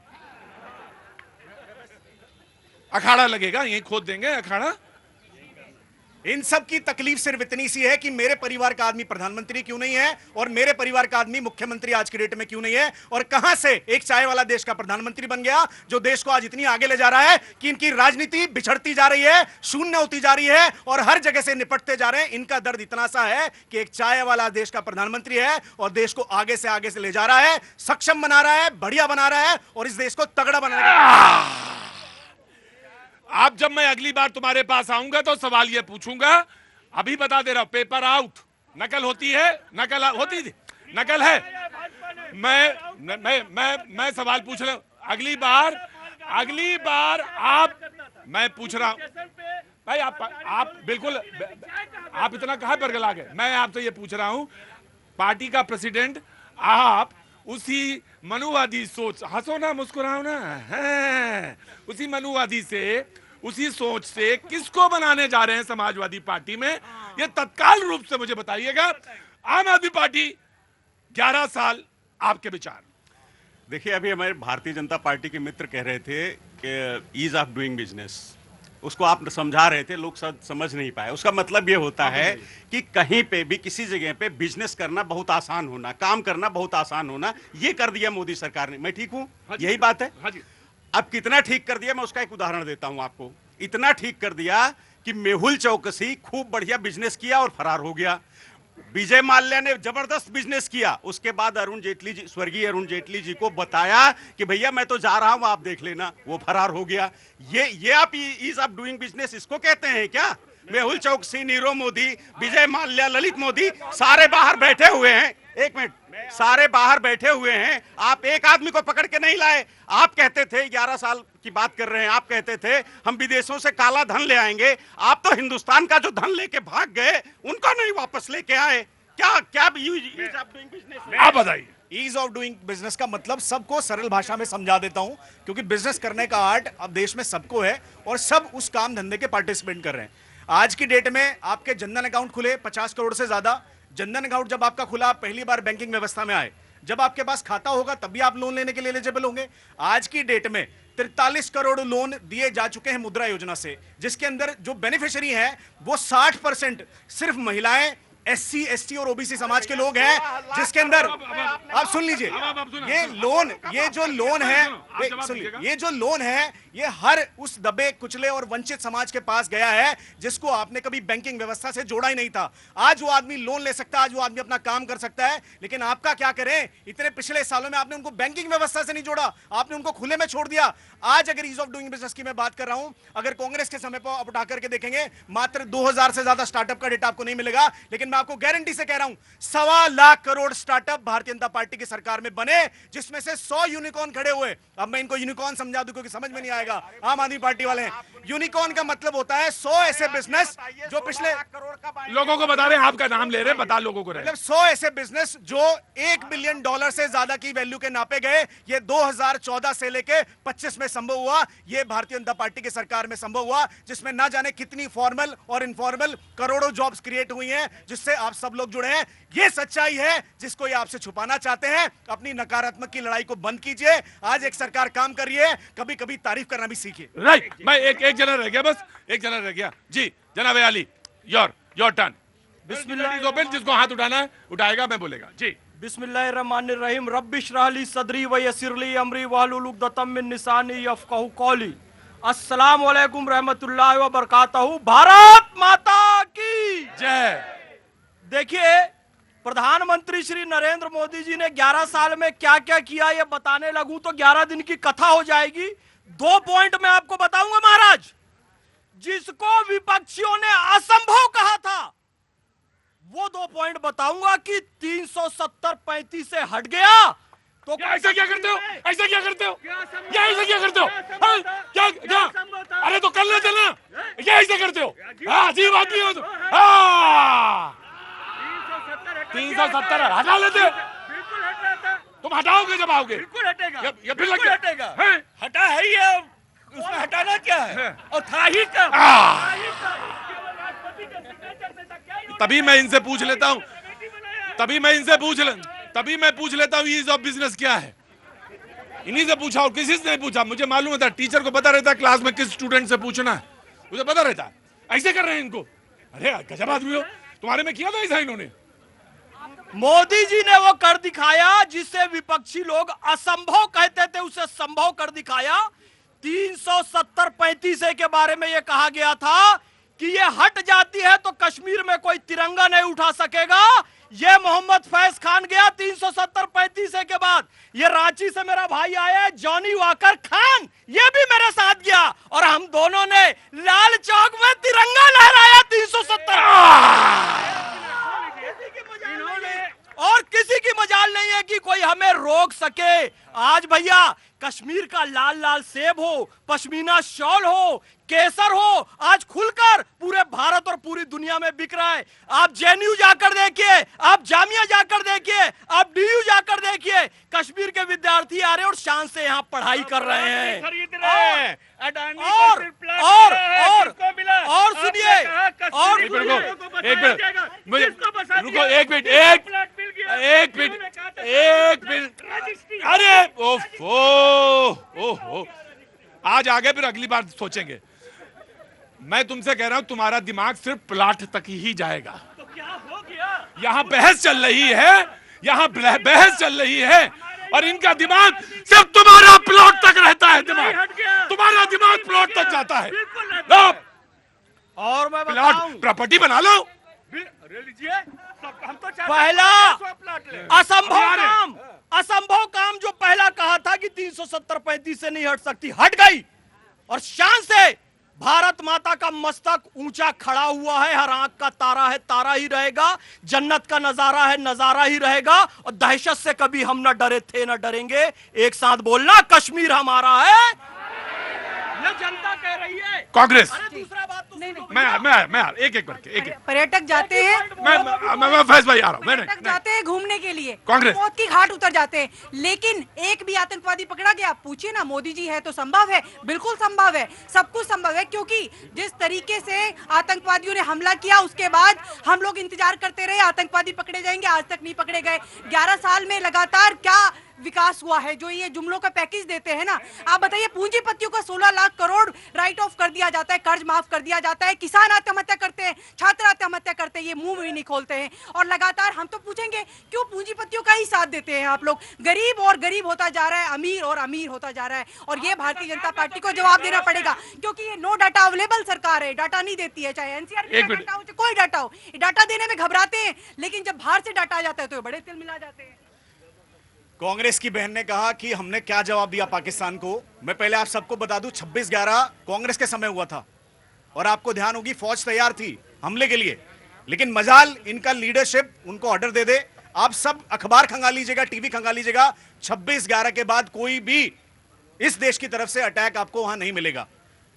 अखाड़ा लगेगा, यहीं खोद देंगे अखाड़ा। इन सब की तकलीफ सिर्फ इतनी सी है कि मेरे परिवार का आदमी प्रधानमंत्री क्यों नहीं है और मेरे परिवार का आदमी मुख्यमंत्री आज की डेट में क्यों नहीं है, और कहां से एक चाय वाला देश का प्रधानमंत्री बन गया जो देश को आज इतनी आगे ले जा रहा है कि इनकी राजनीति बिछड़ती जा रही है, शून्य होती जा रही है और हर जगह से निपटते जा रहे हैं। इनका दर्द इतना सा है कि एक चाय वाला देश का प्रधानमंत्री है और देश को आगे से ले जा रहा है, सक्षम बना रहा है, बढ़िया बना रहा है और इस देश को तगड़ा बना रहा है। आप जब मैं अगली बार तुम्हारे पास आऊंगा तो सवाल ये पूछूंगा, अभी बता दे रहा हूं, पेपर आउट, नकल होती है, नकल होती थी, नकल है। मैं सवाल पूछ रहा हूं, अगली बार मैं पूछ रहा हूं भाई, आप बिल्कुल आप इतना कहां पर गला गए? मैं आपसे ये पूछ रहा हूं, पार्टी का प्रेसिडेंट आप उसी मनुवादी सोच, हंसो ना मुस्कुराओ ना, है उसी मनुवादी से, उसी सोच से किसको बनाने जा रहे हैं समाजवादी पार्टी में? ये तत्काल रूप से मुझे बताइएगा। आम आदमी पार्टी 11 साल, आपके विचार? देखिए, अभी हमारे भारतीय जनता पार्टी के मित्र कह रहे थे कि ईज ऑफ डूइंग बिजनेस, उसको आप समझा रहे थे, लोग समझ नहीं पाए। उसका मतलब ये होता है कि कहीं पे भी किसी जगह पे बिजनेस करना बहुत आसान होना, काम करना बहुत आसान होना, ये कर दिया मोदी सरकार ने। मैं ठीक हूं? यही बात है। हाँ जी। अब कितना ठीक कर दिया, मैं उसका एक उदाहरण देता हूं आपको। इतना ठीक कर दिया कि मेहुल चौकसी खूब बढ़िया बिजनेस किया और फरार हो गया। विजय माल्या ने जबरदस्त बिजनेस किया, उसके बाद अरुण जेटली जी, स्वर्गीय अरुण जेटली जी को बताया कि भैया मैं तो जा रहा हूं, आप देख लेना, वो फरार हो गया। ये आप ईज ऑफ डूइंग बिजनेस इसको कहते हैं क्या? मेहुल चौकसी, नीरव मोदी, विजय माल्या, ललित मोदी सारे बाहर बैठे हुए हैं। एक मिनट, सारे बाहर बैठे हुए हैं, आप एक आदमी को पकड़ के नहीं लाए। आप कहते थे, 11 साल की बात कर रहे हैं, आप कहते थे हम विदेशों से काला धन ले आएंगे। आप तो हिंदुस्तान का जो धन लेके भाग गए उनका नहीं वापस लेके आए। क्या ईज ऑफ डूइंग बिजनेस? आप बताइए। ईज ऑफ डूइंग बिजनेस का मतलब सबको सरल भाषा में समझा देता हूं, क्योंकि बिजनेस करने का आर्ट अब देश में सबको है और सब उस काम धंधे के पार्टिसिपेट कर रहे हैं। आज की डेट में आपके जनधन अकाउंट खुले 50 करोड़ से ज्यादा। जनधन अकाउंट जब आपका खुला, आप पहली बार बैंकिंग व्यवस्था में आए, जब आपके पास खाता होगा तभी आप लोन लेने के लिए एलिजिबल होंगे। आज की डेट में 43 करोड़ लोन दिए जा चुके हैं मुद्रा योजना से, जिसके अंदर जो बेनिफिशियरी हैं वो 60% सिर्फ महिलाएं, SC, ST और OBC समाज के लोग हैं, जिसके अंदर आप सुन लीजिए, ये जो लोन है ये हर उस दबे कुचले और वंचित समाज के पास गया है जिसको आपने कभी बैंकिंग व्यवस्था से जोड़ा ही नहीं था। आज वो आदमी लोन ले सकता है, आज वो आदमी अपना काम कर सकता है, लेकिन आपका क्या करें, इतने पिछले सालों में आपने उनको बैंकिंग व्यवस्था से नहीं जोड़ा, आपने उनको खुले में छोड़ दिया। आज अगर ईज ऑफ डूइंग बिजनेस की मैं बात कर रहा हूं, अगर कांग्रेस के समय पर आप उठा करके देखेंगे, मात्र 2000 से ज्यादा स्टार्टअप का डेटा आपको नहीं मिलेगा, लेकिन मैं आपको गारंटी से कह रहा हूं 1.25 लाख करोड़ स्टार्टअप भारतीय जनता पार्टी की सरकार में बने, जिसमें से 100 यूनिकॉर्न खड़े हुए। अब मैं इनको यूनिकॉर्न समझा दूं क्योंकि समझ में नहीं आएगा, आम आदमी पार्टी वाले हैं। यूनिकॉर्न का मतलब होता है 100 ऐसे बिजनेस जो पिछले लोगों को बता रहे हैं, आपका नाम ले रहे हैं, बता लोगों को रहे, मतलब 100 ऐसे बिजनेस जो $1 बिलियन से ज्यादा की वैल्यू के नापे गए। ये 2014 से लेके 25 में संभव हुआ, ये भारतीय जनता पार्टी की सरकार में संभव हुआ, जिसमें ना जाने कितनी फॉर्मल और इनफॉर्मल करोड़ों जॉब्स क्रिएट हुई हैं, जिससे आप सब लोग जुड़े हैं। ये सच्चाई है जिसको ये आपसे छुपाना चाहते हैं। अपनी नकारात्मक की लड़ाई को बंद कीजिए। आज एक सरकार काम कर रही है, कभी कभी तारीफ करना भी सीखिए। राइट। मैं एक जना रह गया, बस एक जना रह गया जी। जनाब Ali, your turn. Bismillah open, जिसको हाथ उठाना है उठाएगा, मैं बोलेगा जी। बिस्मिल्लाहिर्रहमानिर्रहीम, रब्बि इश्रह ली सदरी व यस्सिर ली अमरी वहलुल उक़दतम मिन लिसानी यफ़क़हू क़ौली। अस्सलाम वालेकुम रहमतुल्लाहि व बरकातहू। भारत माता की जय। देखिए, प्रधानमंत्री प्रधानमंत्री श्री नरेंद्र मोदी जी ने 11 साल में क्या क्या किया ये बताने लगूं तो 11 दिन की कथा हो जाएगी। 2 पॉइंट मैं आपको बताऊंगा महाराज। जिसको विपक्षियों ने असंभव कहा था वो 2 पॉइंट बताऊंगा कि 370-35 से हट गया तो ऐसा क्या करते हो? ऐसा क्या करते हो? ये ऐसा क्या करते हो? हाँ, क्या? अरे तो कर लेते ना। ये ऐसा करते हो? हाँ, अजीब आदमी हो तुम। हाँ, 370 हटा लेते। तुम हटाओगे जब आओगे। बिल्कुल हटेगा। ये फिर लग हटेगा। हैं? हटा है ही है, उसमें हटाना क्या है? और था ही कब? तभी मैं इनसे पूछ लेता हूँ। तभी मैं पूछ लेता हूँ ईज ऑफ बिजनेस क्या है। इन्हीं से पूछा और किसी से नहीं पूछा। मुझे मालूम होता है, टीचर को पता रहता है क्लास में किस स्टूडेंट से पूछना है, मुझे पता रहता है। ऐसे कर रहे हैं इनको। अरे गजब आदमी हो। तुम्हारे में किया था ऐसा इन्होंने? मोदी जी ने वो कर दिखाया जिसे विपक्षी लोग असंभव कहते थे, उसे संभव कर दिखाया। 370-35 के बारे में ये कहा गया था कि ये हट जाती है तो कश्मीर में कोई तिरंगा नहीं उठा सकेगा। ये मोहम्मद फैज खान गया 370-35 के बाद। ये रांची से मेरा भाई आया है जॉनी वॉकर खान, ये भी मेरे साथ गया और हम दोनों ने लाल चौक में तिरंगा लहराया 370। और किसी की मजाल नहीं है कि कोई हमें रोक सके। आज भैया कश्मीर का लाल लाल सेब हो, पश्मीना शॉल हो, केसर हो, आज खुलकर पूरे भारत और पूरी दुनिया में बिक रहा है। आप जेएनयू जाकर देखिए, आप जामिया जाकर देखिए, आप डीयू जाकर देखिए, कश्मीर के विद्यार्थी आ रहे हैं और शान से यहाँ पढ़ाई कर रहे हैं। और सुनिए, और एक मिनट। अरे ओहो, आज आगे फिर अगली बार सोचेंगे। मैं तुमसे कह रहा हूं तुम्हारा दिमाग सिर्फ प्लाट तक ही जाएगा। तो क्या हो गया? यहाँ बहस चल रही है और इनका दिमाग सिर्फ तुम्हारा प्लॉट तक रहता है। तुम्हारा दिमाग प्लॉट तक जाता है। और मैं प्लॉट प्रॉपर्टी बना लो। हम तो पहला असंभव काम जो पहला कहा था कि 370-35 से नहीं हट सकती, हट गई। और शान से भारत माता का मस्तक ऊंचा खड़ा हुआ है। हर आंख का तारा है, तारा ही रहेगा। जन्नत का नजारा है, नजारा ही रहेगा। और दहशत से कभी हम न डरे थे, न डरेंगे। एक साथ बोलना, कश्मीर हमारा है। ये जनता कह रही है। कांग्रेस। अरे दूसरा बात तो नहीं, मैं एक पर्यटक जाते हैं, मैं फैज भाई आ रहा हूँ। पर्यटक जाते हैं घूमने के लिए, कांग्रेस। मौत की घाट उतर जाते हैं, लेकिन एक भी आतंकवादी पकड़ा गया? पूछिए ना, मोदी जी है तो संभव है, बिल्कुल संभव है, सब कुछ संभव है। क्योंकि जिस तरीके से आतंकवादियों ने हमला किया उसके बाद हम लोग इंतजार करते रहे आतंकवादी पकड़े जाएंगे, आज तक नहीं पकड़े गए। 11 साल में लगातार क्या विकास हुआ है? जो ये जुमलों का पैकेज देते हैं ना, आप बताइए, पूंजीपतियों का 16 लाख करोड़ राइट ऑफ कर दिया जाता है, कर्ज माफ कर दिया जाता है, किसान आत्महत्या करते हैं, छात्र आत्महत्या करते हैं, ये मुंह भी नहीं खोलते हैं। और लगातार हम तो पूछेंगे क्यों पूंजीपतियों का ही साथ देते हैं आप लोग? गरीब और गरीब होता जा रहा है, अमीर और अमीर होता जा रहा है। और ये भारतीय जनता पार्टी को जवाब देना पड़ेगा, क्योंकि ये नो डाटा अवेलेबल सरकार है, डाटा नहीं देती है, चाहे एनसीआर का डाटा हो, कोई डाटा हो। डाटा देने में घबराते हैं, लेकिन जब बाहर से डाटा आ जाता है तो बड़े तिल मिला जाते हैं। कांग्रेस की बहन ने कहा कि हमने क्या जवाब दिया पाकिस्तान को। मैं पहले आप सबको बता दूं, 26/11 कांग्रेस के समय हुआ था और आपको ध्यान होगी फौज तैयार थी हमले के लिए, लेकिन मजाल इनका लीडरशिप उनको ऑर्डर दे दे। आप सब अखबार खंगा लीजिएगा, टीवी खंगा लीजिएगा, 26/11 के बाद कोई भी इस देश की तरफ से अटैक आपको वहां नहीं मिलेगा।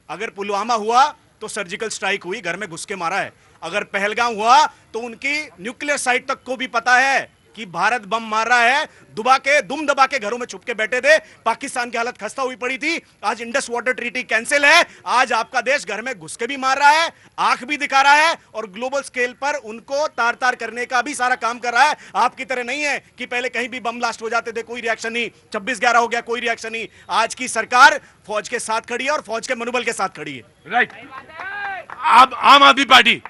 अगर पुलवामा हुआ तो सर्जिकल स्ट्राइक हुई, घर में घुस के मारा है। अगर पहलगाम हुआ तो उनकी न्यूक्लियर साइट तक को भी पता है कि भारत बम मार रहा है। दुम दबा के घरों में छुप के बैठे थे। पाकिस्तान की हालत खस्ता हुई पड़ी थी। आज इंडस वाटर ट्रीटी कैंसिल है। आज आपका देश घर में घुस के भी मार रहा है, आंख भी दिखा रहा है और ग्लोबल स्केल पर उनको तार तार करने का भी सारा काम कर रहा है। आपकी तरह नहीं है कि पहले कहीं भी बम ब्लास्ट हो जाते थे, कोई रिएक्शन नहीं, 26/11 हो गया, कोई रिएक्शन नहीं। आज की सरकार फौज के साथ खड़ी है और फौज के मनोबल के साथ खड़ी है। राइट। अब आम आदमी पार्टी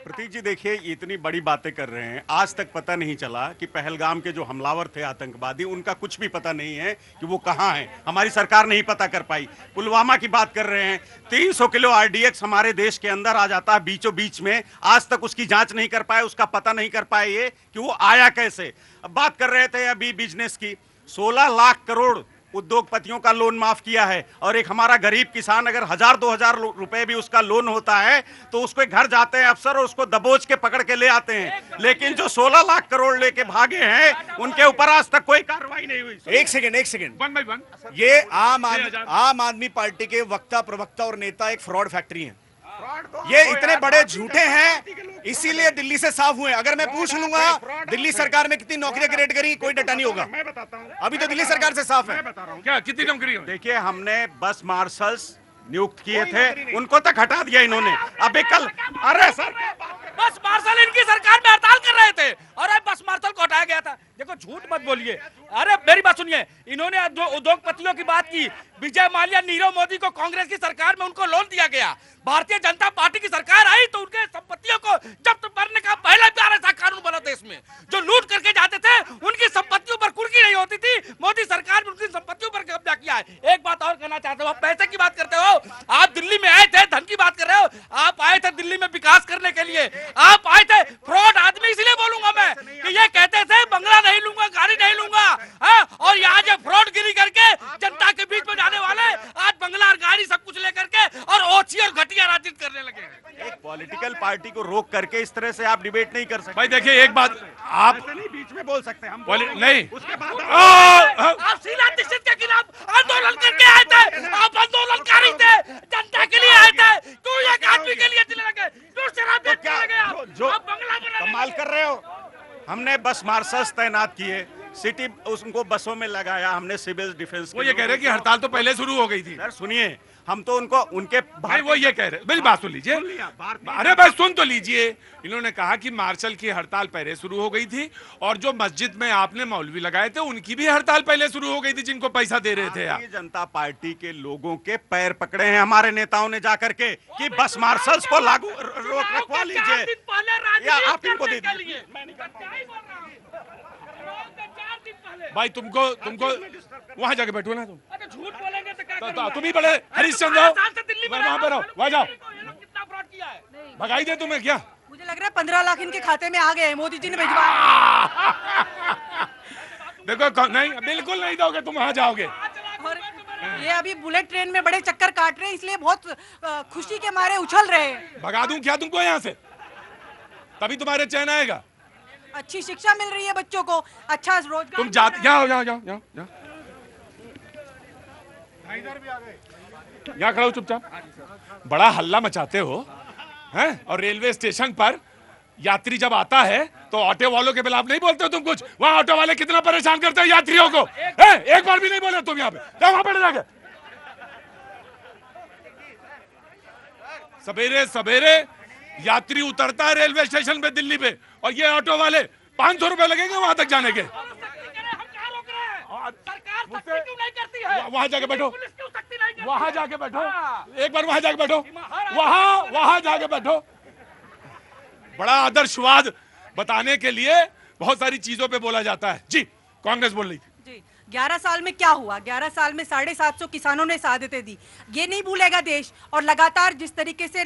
प्रतीक जी देखिए, इतनी बड़ी बातें कर रहे हैं, आज तक पता नहीं चला कि पहलगाम के जो हमलावर थे आतंकवादी, उनका कुछ भी पता नहीं है कि वो कहाँ हैं। हमारी सरकार नहीं पता कर पाई। पुलवामा की बात कर रहे हैं, 300 किलो आरडीएक्स हमारे देश के अंदर आ जाता है बीचों बीच में, आज तक उसकी जांच नहीं कर पाए, उसका पता नहीं कर पाए ये कि वो आया कैसे। अब बात कर रहे थे अभी बिजनेस की, 16 लाख करोड़ उद्योगपतियों का लोन माफ किया है, और एक हमारा गरीब किसान अगर 1000-2000 रुपए भी उसका लोन होता है तो उसके घर जाते हैं अफसर और उसको दबोच के पकड़ के ले आते हैं। लेकिन जो 16 लाख करोड़ लेके भागे हैं उनके ऊपर आज तक कोई कार्रवाई नहीं हुई। एक सेकंड 1 by 1 ये आम आदमी पार्टी के वक्ता, प्रवक्ता और नेता एक फ्रॉड फैक्ट्री है। ये इतने बड़े झूठे हैं, इसीलिए दिल्ली से साफ हुए। अगर मैं पूछ लूंगा दिल्ली सरकार में कितनी नौकरियां क्रिएट करी, कोई डाटा नहीं होगा। मैं बताता हूं, अभी तो दिल्ली सरकार से साफ है। मैं बता रहा हूं। क्या कितनी नौकरी है? देखिए, हमने बस मार्शल्स नियुक्त किए थे, उनको तक हटा दिया इन्होंने। अबे कल, अरे सर, बस मार्शल इनकी सरकार में हड़ताल कर रहे थे और अब बस मार्शल को हटाया गया था। देखो झूठ मत बोलिए। अरे मेरी बात सुनिए, इन्होंने जो उद्योगपतियों की बात की, विजय माल्या, नीरव मोदी को कांग्रेस की सरकार में उनको लोन दिया गया। भारतीय जनता पार्टी की सरकार आई तो उनके संपत्तियों को जब्त करने का पहला प्यारा सा कानून बना देश में। जो लूट करके जाते थे उनकी संपत्तियों पर कुर्की नहीं होती थी, मोदी सरकार ने उनकी संपत्तियों पर कब्जा किया है। एक बात और कहना चाहते हो, आप पैसे की बात करते हो, आप दिल्ली में आए थे, धन की बात कर रहे हो। आप आए थे दिल्ली में विकास करने के लिए, आप आए थे फ्रॉड आदमी। इसलिए बोलूंगा मैं कि ये कहते थे बंगला नहीं लूंगा, गाड़ी नहीं लूंगा, और यहाँ जो फ्रॉड गिरी करके जनता के बीच में जाने वाले आज बंगला और गाड़ी सब कुछ लेकर के और ओछी और घटिया राजनीति करने लगे हैं। एक पॉलिटिकल पार्टी को रोक करके इस तरह से आप डिबेट नहीं कर सकते। भाई देखिए, एक बात आप ऐसे नहीं बीच में बोल सकते हम। नहीं, उसके बाद आप शीला दीक्षित के खिलाफ आंदोलन करके आए थे, आप आंदोलनकारी थे, जनता के लिए आए थे, क्यों एक आदमी के लिए चले लगे, क्यों शराब बेचने लगे आप? जो आप बंगला बनाने कमाल लगे। कर रहे हो। हमने बस मार्शल्स तैनात किए, सिटी उनको बसों में लगाया, हमने सिविल डिफेंस। वो ये कह रहे हैं कि हड़ताल तो पहले शुरू हो गई थी। सर सुनिए, हम तो उनको उनके भाई वो ये कह रहे हैं, मेरी बात सुन लीजिए। अरे भाई सुन तो लीजिए। इन्होंने कहा कि मार्शल की हड़ताल पहले शुरू हो गई थी और जो मस्जिद में आपने मौलवी लगाए थे उनकी भी हड़ताल पहले शुरू हो गई थी, जिनको पैसा दे रहे थे आप। भारतीय जनता पार्टी के लोगों के पैर पकड़े हैं हमारे नेताओं ने जाकर के कि बस मार्शल्स को लागू रखवा लीजिए, या आप इनको दे दीजिए। भाई तुमको वहां जाके बैठो ना तुम। झूठ बोलेंगे तो क्या तो तुम ही बड़े हरिश्चंद्र हो, वहां पर रहो, वहां जाओ। कितना फ्रॉड किया है। भगाई दे तुम्हें क्या? मुझे लग रहा है 15 लाख इनके खाते में आ गए हैं, मोदी जी ने भिजवा। देखो नहीं, बिल्कुल नहीं दोगे, तुम वहां जाओगे। और ये अभी बुलेट ट्रेन में बड़े चक्कर काट रहे हैं, इसलिए बहुत खुशी के मारे उछल रहे हैं। भगा दूं क्या तुमको यहाँ से? तभी तुम्हारे चैन आएगा। अच्छी शिक्षा मिल रही है बच्चों को, अच्छा रोजगार। तुम जाते जाओ जाओ जाओ जाओ जाओ, यहाँ खड़ो चुपचाप। बड़ा हल्ला मचाते हो हैं, और रेलवे स्टेशन पर यात्री जब आता है तो ऑटो वालों के खिलाफ नहीं बोलते हो तुम कुछ? वहां ऑटो वाले कितना परेशान करते हो यात्रियों को, एक बार भी नहीं बोले तुम यहाँ पे। जाओ वहां पर जाके। सवेरे सवेरे यात्री उतरता है रेलवे स्टेशन पे दिल्ली पे, और ये ऑटो वाले 500 रुपए लगेंगे वहां तक जाने के। वहां जाके बैठो, वहां जाके बैठो, एक बार वहां जाके बैठो, वहां जाके बैठो। बड़ा आदर्शवाद बताने के लिए बहुत सारी चीजों पे बोला जाता है। जी, कांग्रेस बोल रही थी। जी, 11 साल में क्या हुआ? 11 साल में 750 किसानों ने शहादतें दी, ये नहीं भूलेगा देश। और लगातार जिस तरीके से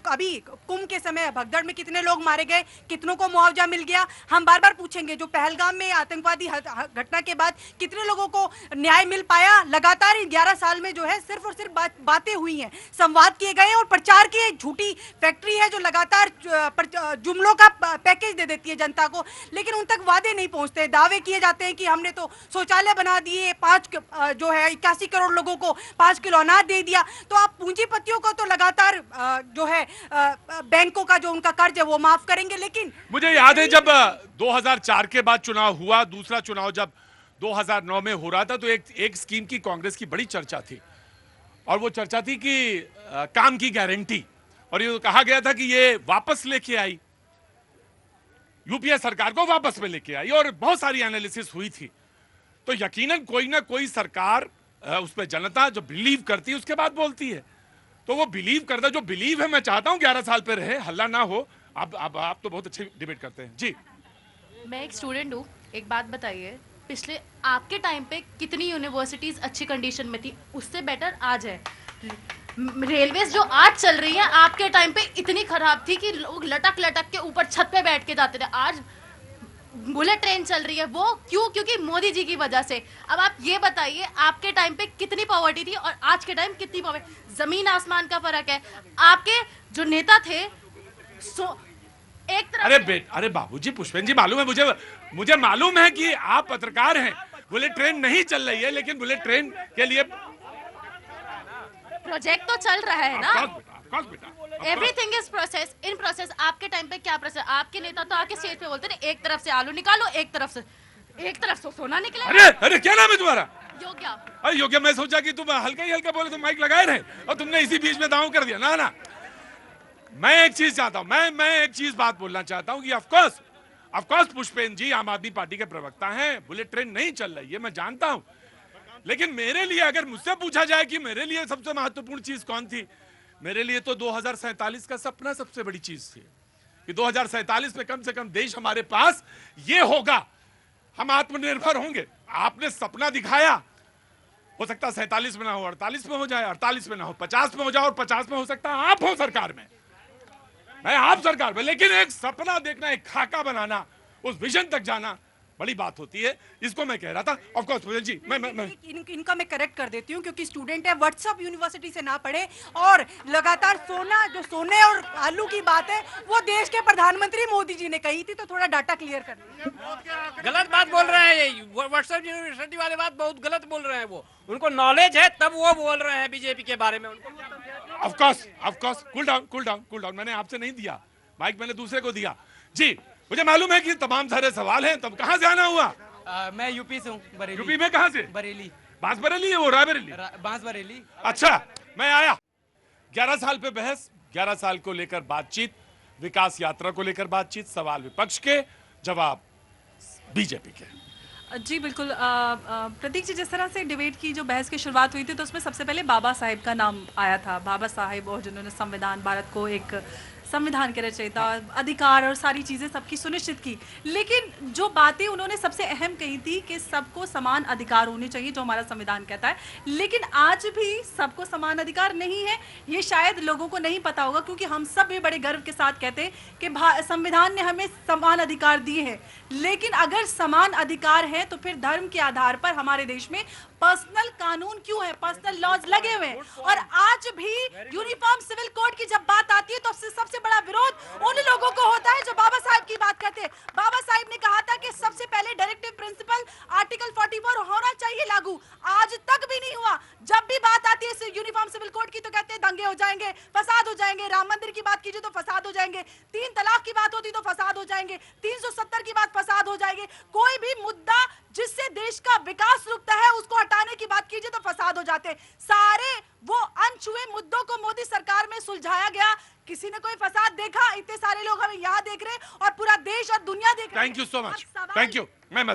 अभी कुंभ के समय भगदड़ में कितने लोग मारे गए, कितनों को मुआवजा मिल गया, हम बार बार पूछेंगे। जो पहलगाम में आतंकवादी घटना के बाद कितने लोगों को न्याय मिल पाया? लगातार 11 साल में जो है सिर्फ और सिर्फ बातें हुई हैं, संवाद किए गए और प्रचार की एक झूठी फैक्ट्री है जो लगातार जुमलों का पैकेज दे देती है जनता को, लेकिन उन तक वादे नहीं पहुंचते। दावे किए जाते हैं कि हमने तो शौचालय बना दिए, 5 जो है 81 करोड़ लोगों को 5 किलो अनाज दे दिया। तो आप पूंजीपतियों को तो लगातार जो है बैंकों का जो उनका कर्ज है वो माफ करेंगे, लेकिन मुझे याद है जब 2004 के बाद चुनाव हुआ, दूसरा चुनाव जब 2009 में हो रहा था, तो एक स्कीम की कांग्रेस की बड़ी चर्चा थी, और वो चर्चा थी कि काम की गारंटी, और ये कहा गया था कि ये वापस लेके आई, यूपीए सरकार को वापस में लेके आई, और बहुत सारी एनालिसिस हुई थी। तो यकीनन कोई ना कोई सरकार, उस पर जनता जो बिलीव करती है उसके बाद बोलती है। तो वो बिलीव करता, जो बिलीव है, मैं चाहता हूं 11 साल पे रहे, हल्ला ना हो, आप तो बहुत अच्छी डिबेट करते हैं जी। मैं एक स्टूडेंट हूँ, एक बात बताइए, पिछले आपके टाइम पे कितनी यूनिवर्सिटीज अच्छी कंडीशन में थी, उससे बेटर आज है। रेलवेज जो आज चल रही है आपके टाइम पे इतनी खराब थी कि लोग लटक लटक के ऊपर छत पे बैठ के जाते थे। आज बुलेट ट्रेन चल रही है, वो क्यों? क्योंकि मोदी जी की वजह से। अब आप ये बताइए, आपके टाइम पे कितनी पॉवर्टी थी और आज के टाइम कितनी पॉवर्टी, जमीन आसमान का फर्क है। आपके जो नेता थे एक तरफ अरे बाबूजी, पुष्पेन जी, मालूम है मुझे मालूम है कि आप पत्रकार हैं। बुलेट ट्रेन नहीं चल रही है, लेकिन बुलेट ट्रेन के लिए प्रोजेक्ट तो चल रहा है ना। Of course, बेटा। Everything is process, in process. आपके टाइम पे क्या प्रोसेस? आपके नेता तो आके स्टेज पे बोलते थे, एक तरफ से आलू निकालो, एक तरफ से सोना निकले। अरे क्या नाम है तुम्हारा? योग्या। अरे योग्य, मैं सोचा कि तुम हल्का ही हल्का बोले, तुम माइक लगाए रहे और तुमने इसी बीच में दांव कर दिया। ना, मैं एक चीज चाहता हूं, मैं एक चीज बात बोलना चाहता हूं कि of course Pushpen ji Aam Aadmi party के प्रवक्ता हैं। बुलेट ट्रेन नहीं चल रही है, मैं जानता हूं, लेकिन मेरे लिए, अगर मुझसे पूछा जाए कि मेरे लिए सबसे महत्वपूर्ण चीज कौन थी, मेरे लिए तो 2047 का सपना सबसे बड़ी चीज थी कि 2047 में कम से कम देश हमारे पास ये होगा, हम आत्मनिर्भर होंगे। आपने सपना दिखाया, हो सकता है 47 में ना हो, 48 में हो जाए, 48 में ना हो, 50 में हो जाए, और 50 में हो सकता है आप हो सरकार में, मैं आप सरकार में। लेकिन एक सपना देखना, एक खाका बनाना, उस विजन तक जाना बड़ी बात होती है। इसको मैं कह रहा था। ऑफ कोर्स जी, मैं इनका मैं करेक्ट कर देती हूँ, क्योंकि स्टूडेंट है, व्हाट्सएप यूनिवर्सिटी से ना पढ़े और लगातार सोने और आलू की बात है, वो देश के प्रधानमंत्री मोदी जी ने कही थी, तो थोड़ा डाटा क्लियर कर दीजिए। गलत बात बोल रहे हैं ये व्हाट्सएप यूनिवर्सिटी वाले, बात बहुत गलत बोल रहे हैं। वो उनको नॉलेज है तब वो बोल रहे हैं बीजेपी के बारे में। Of course cool down. मैंने आपसे नहीं दिया माइक, मैंने दूसरे को दिया जी। मुझे मालूम है कि तमाम सारे सवाल हैं। तब कहां से आना हुआ? मैं यूपी से हूँ, बरेली। यूपी में कहां से? बरेली। बांसबरेली है वो, रायबरेली? बांसबरेली। अच्छा, मैं आया 11 साल पे बहस, 11 साल को लेकर बातचीत, विकास यात्रा को लेकर बातचीत, सवाल विपक्ष के, जवाब बीजेपी के। जी बिल्कुल। प्रतीक जी, जिस तरह से डिबेट की जो बहस की शुरुआत हुई थी, तो उसमें सबसे पहले बाबा साहेब का नाम आया था। बाबा साहेब, और जिन्होंने संविधान, भारत को एक संविधान के रचयिता, अधिकार और सारी चीज़ें सबकी सुनिश्चित की। लेकिन जो बातें उन्होंने सबसे अहम कही थी कि सबको समान अधिकार होने चाहिए, जो हमारा संविधान कहता है। लेकिन आज भी सबको समान अधिकार नहीं है, ये शायद लोगों को नहीं पता होगा, क्योंकि हम सब भी बड़े गर्व के साथ कहते हैं कि संविधान ने हमें समान अधिकार दिए हैं। लेकिन अगर समान अधिकार है, तो फिर धर्म के आधार पर हमारे देश में पर्सनल कानून क्यों है, पर्सनल लॉज लगे हुए हैं। और आज भी यूनिफॉर्म सिविल कोड की जब बात आती है, तो सबसे बड़ा विरोध उन लोगों को होता है जो बाबा साहब की बात करते हैं। बाबा साहब ने कहा था कि सबसे पहले डायरेक्टिव प्रिंसिपल आर्टिकल 44 होना चाहिए लागू, आज तक भी नहीं हुआ। जब भी बात आती है यूनिफॉर्म सिविल कोड की, तो कहते हैं दंगे हो जाएंगे, फसाद हो जाएंगे। राम मंदिर की बात कीजिए तो फसाद हो जाएंगे, 3 तलाक की बात होती तो फसाद हो जाएंगे, 370 की बात फसाद हो जाएंगे। कोई भी मुद्दा जिससे देश का विकास रुकता है, उसको हटाने की बात कीजिए तो फसाद हो जाते हैं। सारे वो अनछुए मुद्दों को मोदी सरकार में सुलझाया गया। किसी ने कोई फसाद देखा? इतने सारे लोग हमें यहाँ देख रहे हैं और पूरा देश और दुनिया देख रही है। Thank you so much, thank you. मैं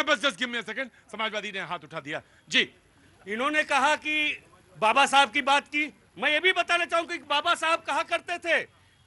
बस just give me a second. Samajwadi ने हाथ उठा दिया जी। इन्होंने कहा कि बाबा साहब की बात की। मैं ये भी बताना चाहूंगा कि बाबा साहब कहा करते थे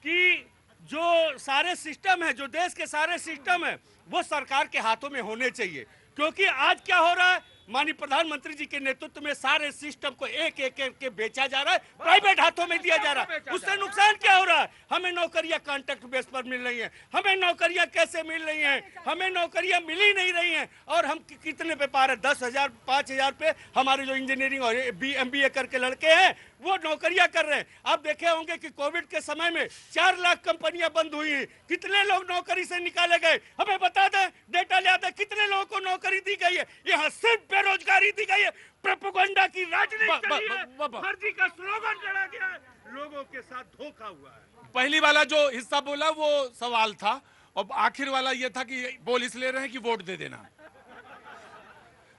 कि जो सारे सिस्टम है, जो देश के सारे सिस्टम है, वो सरकार के हाथों में होने चाहिए। क्योंकि आज क्या हो रहा है, माननीय प्रधानमंत्री जी के नेतृत्व में सारे सिस्टम को एक एक के बेचा जा रहा है, प्राइवेट हाथों में दिया जा रहा है। उससे नुकसान क्या हो रहा है? हमें नौकरियां कॉन्ट्रैक्ट बेस पर मिल रही हैं, हमें नौकरियां कैसे मिल रही हैं? हमें नौकरियां मिल ही नहीं रही हैं। और हम कितने पे पा रहे? 10,000 5,000 पे हमारे जो इंजीनियरिंग और MBA करके लड़के हैं, वो नौकरियां कर रहे हैं। आप देखे होंगे कि कोविड के समय में 4 लाख कंपनियां बंद हुई हैं। कितने लोग नौकरी से निकाले गए? हमें बता दें, डेटा ले आते, कितने लोगों को नौकरी दी गई है? यहाँ सिर्फ बेरोजगारी दी गई है, प्रोपेगेंडा की राजनीति चली है, फर्जी का स्लोगन लड़ा गया है, लोगों के साथ धोखा हुआ है। पहली वाला जो हिस्सा बोला वो सवाल था, और आखिर वाला ये था कि बोल इसलिए रहे हैं कि वोट दे देना।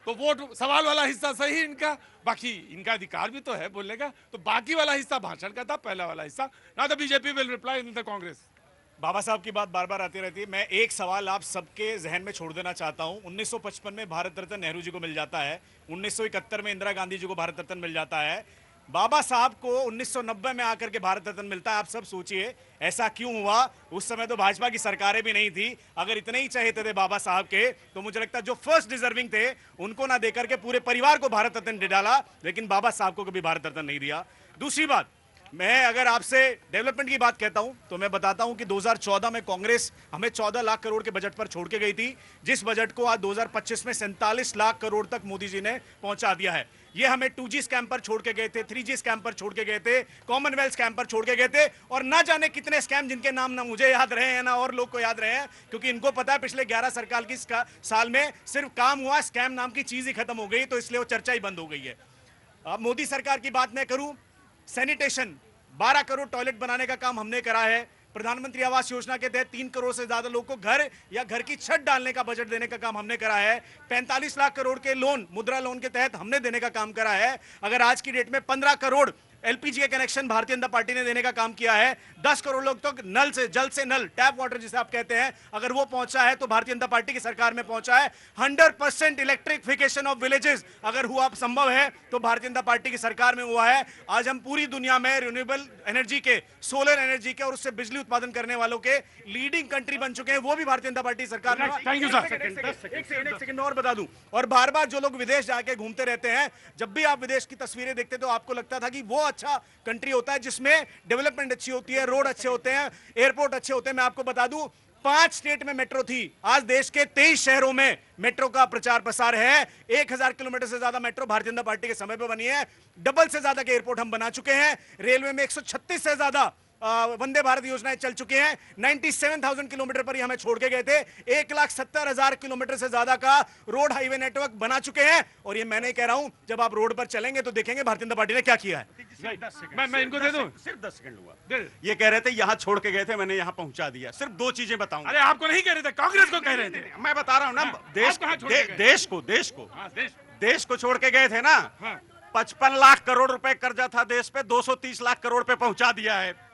तो वोट, सवाल वाला हिस्सा सही इनका, बाकी इनका अधिकार भी तो है बोलने का। तो बाकी वाला हिस्सा भाषण का था, पहला वाला हिस्सा ना। The BJP will reply in the Congress. Baba Saheb की बात बार बार आती रहती है। मैं एक सवाल आप सबके जहन में छोड़ देना चाहता हूं। 1955 में भारत रत्न नेहरू जी को मिल जाता है, 1971 में इंदिरा गांधी जी को भारत रत्न मिल जाता है, बाबा साहब को 1990 में आकर के भारत रत्न मिलता है। आप सब सोचिए ऐसा क्यों हुआ। उस समय तो भाजपा की सरकारें भी नहीं थी। अगर इतने ही चाहते थे बाबा साहब के तो मुझे लगता है जो फर्स्ट डिजर्विंग थे उनको ना देकर के पूरे परिवार को भारत रत्न दे डाला, लेकिन बाबा साहब को कभी भारत रत्न नहीं दिया। दूसरी बात, मैं अगर आपसे डेवलपमेंट की बात कहता हूं तो मैं बताता हूं कि 2014 में कांग्रेस हमें 14 लाख करोड़ के बजट पर छोड़ के गई थी, जिस बजट को आज 2025 में 47 लाख करोड़ तक मोदी जी ने पहुंचा दिया है। ये हमें 2G स्कैम पर छोड़ के गए थे, 3G स्कैम पर छोड़ के गए थे, कॉमनवेल्थ स्कैम पर छोड़ के गए थे, और ना जाने कितने स्कैम जिनके नाम ना मुझे याद रहे हैं ना और लोग को याद रहे हैं, क्योंकि इनको पता है पिछले 11 सरकार की साल में सिर्फ काम हुआ, स्कैम नाम की चीज ही खत्म हो गई, तो इसलिए वो चर्चा ही बंद हो गई है। अब मोदी सरकार की बात मैं करूं, सैनिटेशन 12 करोड़ टॉयलेट बनाने का काम हमने करा है। प्रधानमंत्री आवास योजना के तहत 3 करोड़ से ज्यादा लोगों को घर या घर की छत डालने का बजट देने का काम हमने करा है। 45 लाख करोड़ के लोन, मुद्रा लोन के तहत हमने देने का काम करा है। अगर आज की डेट में 15 करोड़ एलपीजी के कनेक्शन भारतीय जनता पार्टी ने देने का काम किया है। 10 करोड़ लोग तो नल से, जल से नल, टैप वाटर जिसे आप कहते हैं, अगर वो पहुंचा है तो भारतीय जनता पार्टी की सरकार में पहुंचा है। 100% इलेक्ट्रिफिकेशन ऑफ विलेजेस अगर हुआ संभव है तो भारतीय जनता पार्टी की सरकार में हुआ है। आज हम पूरी दुनिया में रिन्यूएबल एनर्जी के, सोलर एनर्जी के और उससे बिजली उत्पादन करने वालों के लीडिंग कंट्री बन चुके हैं, वो भी भारतीय जनता पार्टी सरकार में। Thank you sir. एक सेकंड और बता दूं, और बार बार जो लोग विदेश जाके घूमते रहते हैं, जब भी आप विदेश की तस्वीरें देखते तो आपको लगता था कि वो अच्छा कंट्री होता है जिसमें डेवलपमेंट अच्छी होती है, रोड अच्छे होते हैं, एयरपोर्ट अच्छे होते हैं। मैं आपको बता दूं 5 स्टेट में मेट्रो थी, आज देश के 23 शहरों में मेट्रो का प्रचार प्रसार है। 1000 किलोमीटर से ज्यादा मेट्रो भारतीय जनता पार्टी के समय पर बनी है। डबल से ज्यादा के एयरपोर्ट हम बना चुके हैं। रेलवे में 136 से ज्यादा वंदे भारत योजनाएं चल चुकी हैं। 97,000 किलोमीटर पर ही हमें छोड़ के गए थे। 1,70,000 किलोमीटर से ज्यादा का रोड हाईवे नेटवर्क बना चुके हैं। और ये मैं नहीं कह रहा हूं, जब आप रोड पर चलेंगे तो देखेंगे भारतीय जनता पार्टी ने क्या किया है। मैं इनको दे दूं, सिर्फ 10 सेकंड हुआ। ये कह रहे थे यहां छोड़ के गए थे, मैंने यहां पहुंचा दिया। सिर्फ 2 चीजें बताऊंगा। अरे आपको नहीं कह रहे थे, कांग्रेस को कह रहे थे। मैं बता रहा हूं ना, देश कहां छोड़ के गए? देश को छोड़ के गए थे ना। 55 लाख करोड़ रुपए कर्जा था देश पे, 230 लाख करोड़ पे पहुंचा दिया है।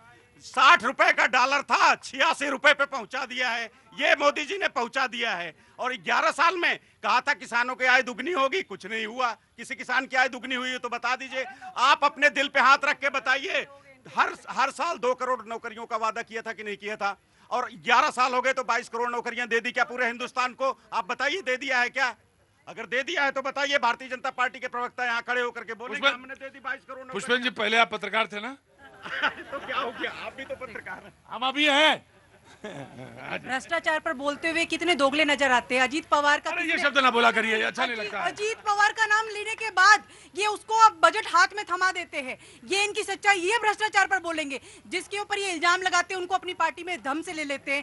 60 रुपए का डॉलर था, 86 रुपए पे पहुंचा दिया है। ये मोदी जी ने पहुंचा दिया है। और 11 साल में कहा था किसानों की आय दुगनी होगी, कुछ नहीं हुआ। किसी किसान की आय दुगनी हुई है तो बता दीजिए। आप अपने दिल पे हाथ रख के बताइए, हर साल 2 करोड़ नौकरियों का वादा किया था कि नहीं किया था? और 11 साल हो गए तो 22 करोड़ नौकरियां दे दी क्या पूरे हिंदुस्तान को? आप बताइए, दे दिया है क्या? अगर दे दिया है तो बताइए। भारतीय जनता पार्टी के प्रवक्ता यहाँ खड़े होकर के बोले हमने दे दी 22 करोड़। पुष्पेंद्र जी, पहले आप पत्रकार थे ना? तो क्या हो गया, आप भी तो पत्रकार हैं। हम अभी हैं। भ्रष्टाचार पर बोलते हुए कितने दोगले नजर आते हैं। अजीत पवार का, अरे ये शब्द ना बोला करिए, ये अच्छा नहीं लगता। अजीत पवार का नाम लेने के बाद ये उसको अब बजट हाथ में थमा देते हैं। ये इनकी सच्चाई, ये भ्रष्टाचार पर बोलेंगे। जिसके ऊपर ये इल्जाम लगाते हैं उनको अपनी पार्टी में दम से ले लेते हैं।